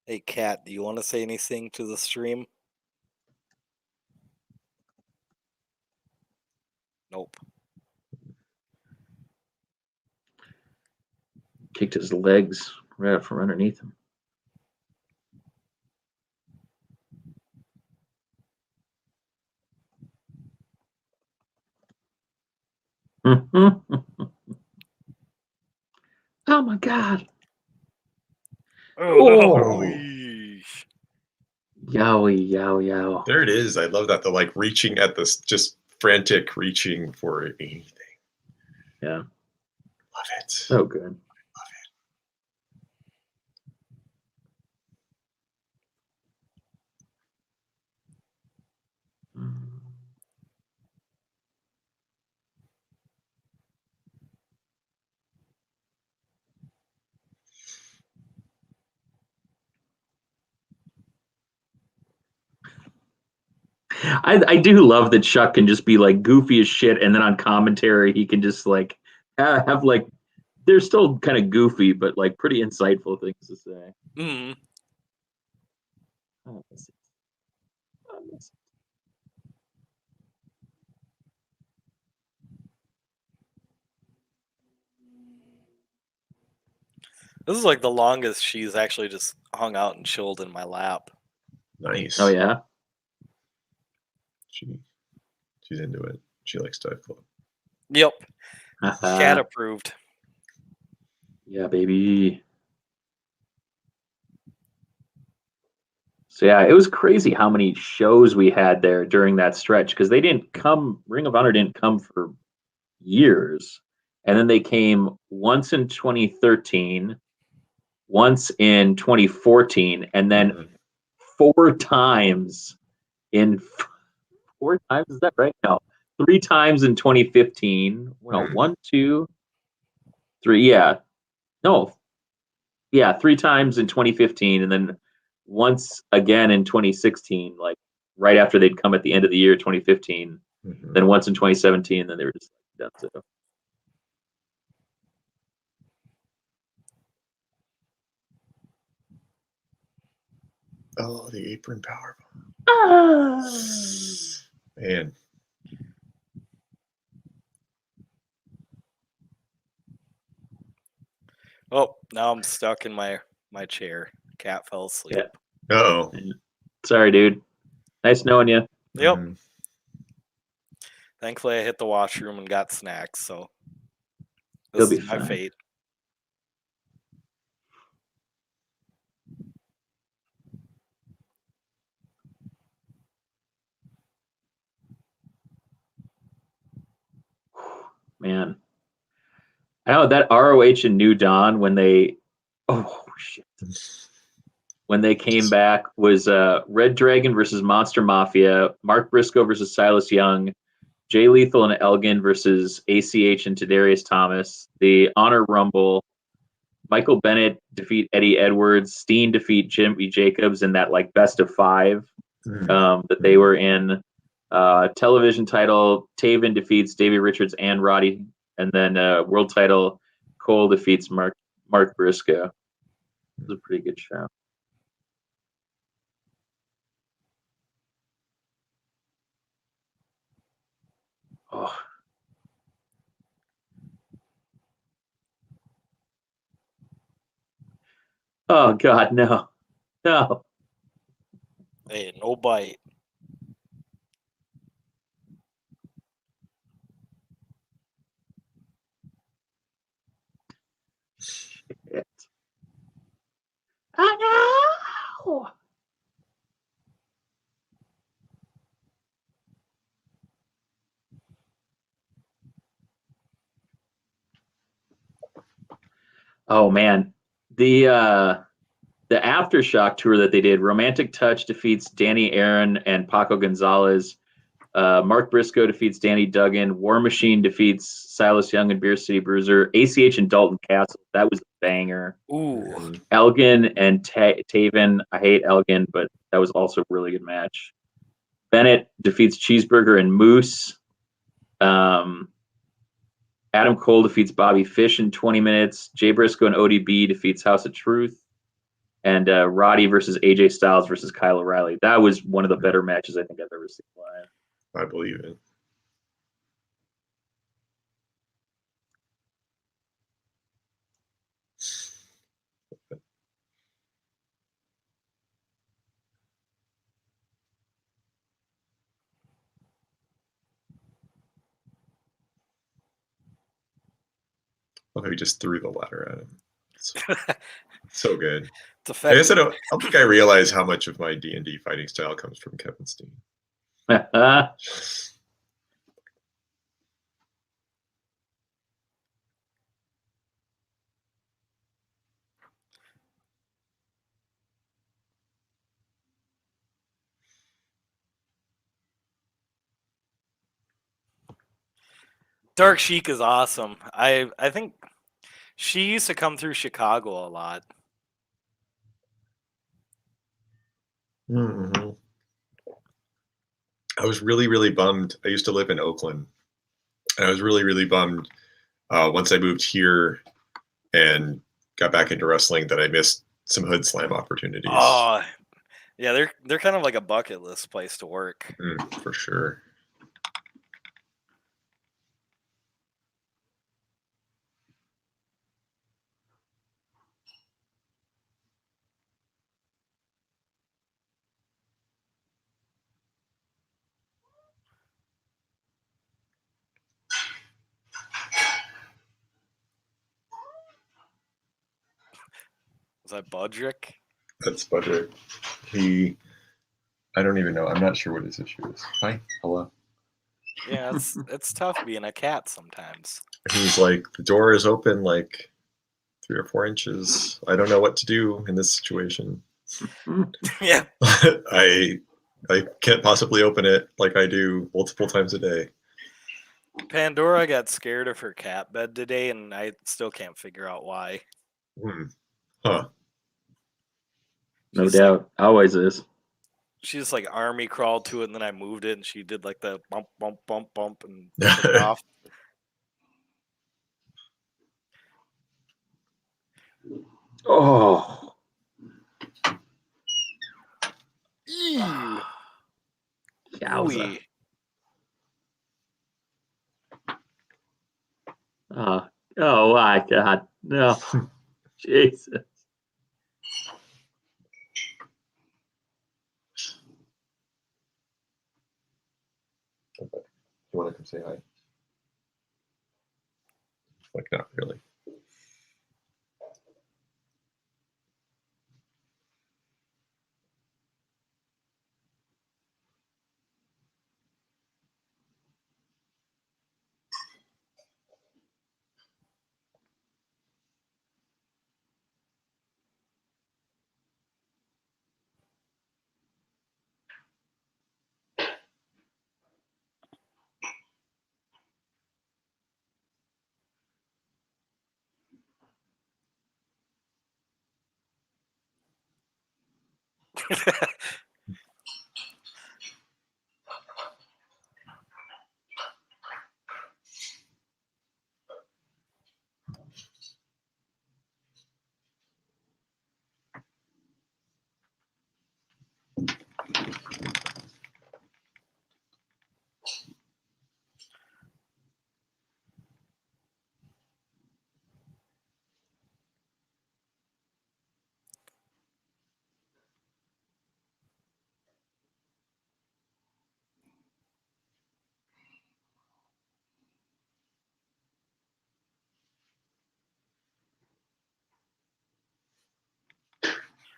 Hey, Kat, do you want to say anything to the stream? Nope. Kicked his legs right out from underneath him. Oh my God. Oh, Yowie, yow, yow. There it is. I love that. The like reaching at this, just frantic reaching for anything. Yeah. Love it. So good. I do love that Chuck can just be like goofy as shit, and then on commentary he can just like have like they're still kind of goofy, but like pretty insightful things to say. Mm-hmm. Oh, I miss it. I miss it. This is like the longest she's actually just hung out and chilled in my lap. Nice. Oh yeah. She's into it. She likes Dive Club. Yep. Uh-huh. Cat approved. Yeah, baby. So yeah, it was crazy how many shows we had there during that stretch because they didn't come. Ring of Honor didn't come for years, and then they came once in 2013, once in 2014, and then four times in 4 times. Is that right? No, 3 times in 2015. No, 1, 2, 3. Yeah, no, yeah, 3 times in 2015, and then once again in 2016. Like right after they'd come at the end of the year, 2015. Then once in 2017, and then they were just done. So. Oh, the apron power. Man. Oh, now I'm stuck in my chair. Cat fell asleep. Yeah. Uh-oh. Sorry, dude. Nice knowing you. Yep. Thankfully, I hit the washroom and got snacks, so this You'll be is my fine. fate. Man. I know that ROH and New Dawn when they when they came back was Red Dragon versus Monster Mafia, Mark Briscoe versus Silas Young, Jay Lethal and Elgin versus ACH and Tadarius Thomas, the Honor Rumble, Michael Bennett defeat Eddie Edwards, Steen defeat Jimmy Jacobs in that like best of 5 that they were in. Television title, Taven defeats Davey Richards and Roddy, and then world title, Cole defeats Mark Briscoe. It was a pretty good show. Oh. Oh God, no. Hey, no bite. Shit. I know. Oh man, the Aftershock tour that they did, Romantic Touch defeats Danny Aaron and Paco Gonzalez. Mark Briscoe defeats Danny Duggan. War Machine defeats Silas Young and Beer City Bruiser. ACH and Dalton Castle. That was a banger. Ooh. Elgin and Taven. I hate Elgin, but that was also a really good match. Bennett defeats Cheeseburger and Moose. Adam Cole defeats Bobby Fish in 20 minutes. Jay Briscoe and ODB defeats House of Truth. And Roddy versus AJ Styles versus Kyle O'Reilly. That was one of the better matches I think I've ever seen live. I believe it. love how he just threw the ladder at him. So good. It's I guess effective. I don't think I realize how much of my D&D fighting style comes from Kevin Steen. Dark Sheik is awesome. I think she used to come through Chicago a lot. Mm-hmm. I was really, really bummed. I used to live in Oakland, and I was really, really bummed once I moved here and got back into wrestling that I missed some Hood Slam opportunities. Oh, yeah, they're kind of like a bucket list place to work. For sure. Was that Budrick? That's Budrick. I don't even know. I'm not sure what his issue is. Hi. Hello. Yeah, it's tough being a cat sometimes. He's like, the door is open like 3 or 4 inches. I don't know what to do in this situation. Yeah. I can't possibly open it like I do multiple times a day. Pandora got scared of her cat bed today, and I still can't figure out why. Huh. No She's doubt. Always is. She just like army crawled to it, and then I moved it, and she did like the bump, bump, bump, bump, and took it off. Oh. Ew. Yowza. Ooey. Oh my God. No. Jesus. You want to come say hi? Like, not really.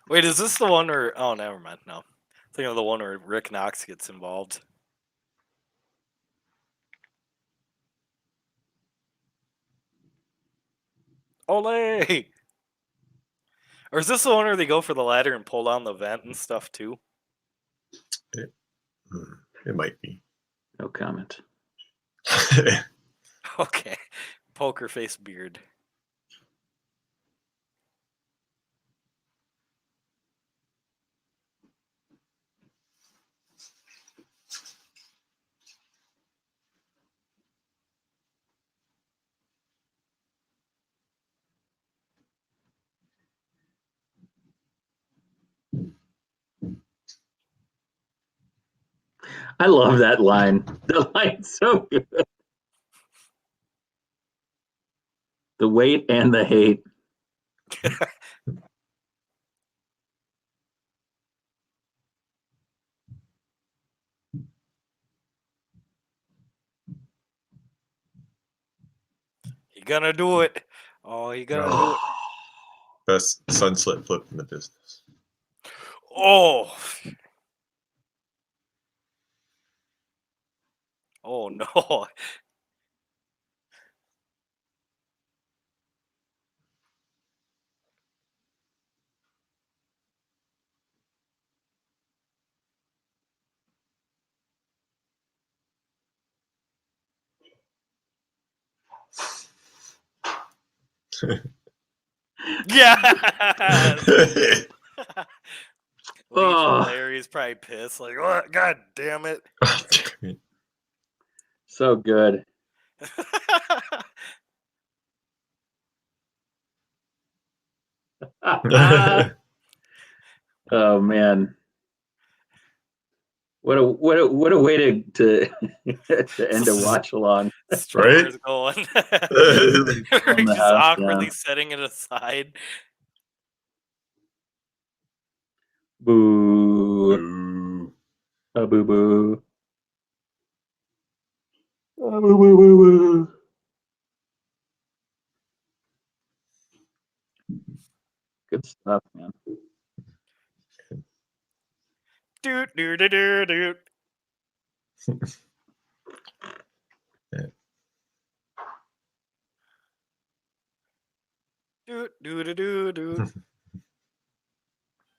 Wait, is this the one where? Oh, never mind. No, thinking of the one where Rick Knox gets involved. Ole! Or is this the one where they go for the ladder and pull down the vent and stuff too? It might be. No comment. Okay. Poker face beard. I love that line. The line's so good. The weight and the hate. You gonna do it? Oh, you gotta do it. Best sunset flip in the business. Oh. Oh no. Yeah. Oh. Larry's probably pissed. Like, what? God damn it. So good. Oh man. What a way to to end a watch along. Strippers going. Pulling the Just house awkwardly down. setting it aside. Boo. Ooh. Oh, boo boo. Oh, boo boo boo boo. Good stuff, man. Doot doot doot doot doot. Doot doot doot doot.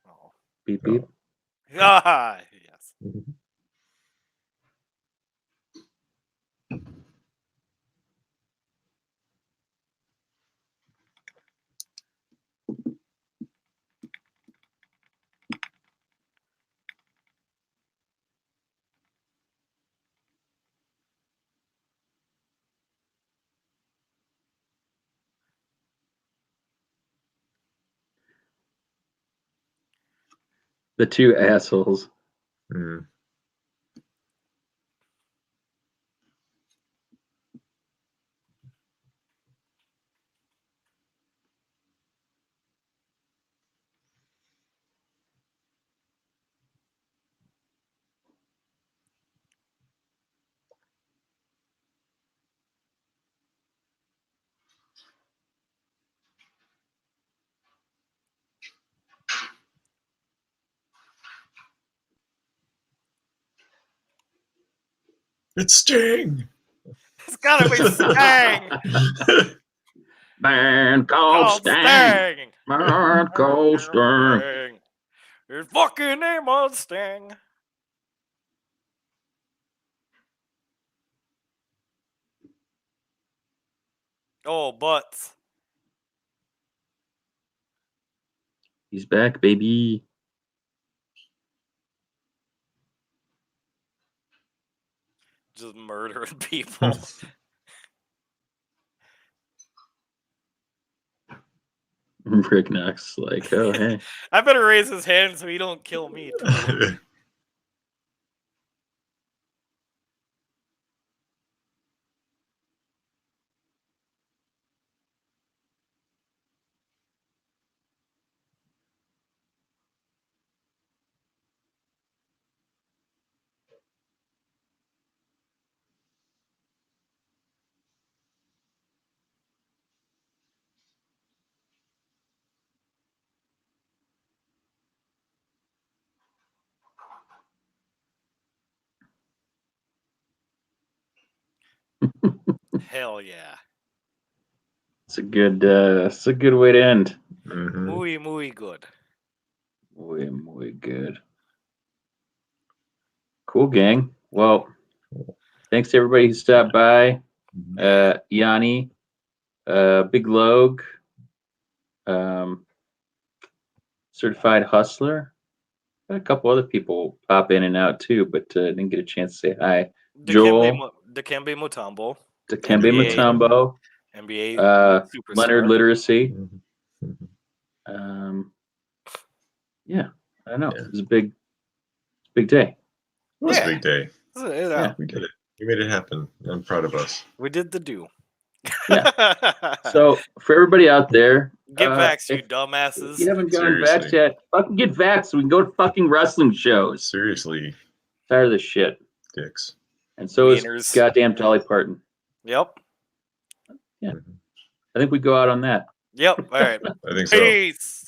Oh. Beep beep. Ah, yes. The two assholes. Mm. It's Sting. It's gotta be Stang. Man called Sting. Man called Sting. His fucking name was Sting. Oh, butts. He's back, baby. Just murdering people. Rick Knox, like, oh hey. I better raise his hand so he don't kill me too. Hell yeah. It's a good way to end. Mhm. Muy good. Muy good. Cool, gang. Well, thanks to everybody who stopped by. Yanni, Big Log, Certified Hustler. Got a couple other people pop in and out too, but didn't get a chance to say hi. Joel, Dikembe Mutombo. Dikembe NBA. Mutombo, NBA superstar. Leonard Literacy. Mhm. Yeah, I don't know. Yeah. It was a big day. It was Yeah. a big day. Yeah. We did it. We made it happen. I'm proud of us. We did the do. Yeah. So for everybody out there, get vaxxed, you if dumbasses. you haven't gotten Seriously. vaxxed yet, fucking get vaxxed so we can go to fucking wrestling shows. Seriously, Tired of this shit. dicks. And so is Wieners. goddamn Dolly Parton. Yep. Yeah. Mhm. I think we go out on that. Yep. All right. I think so. Peace.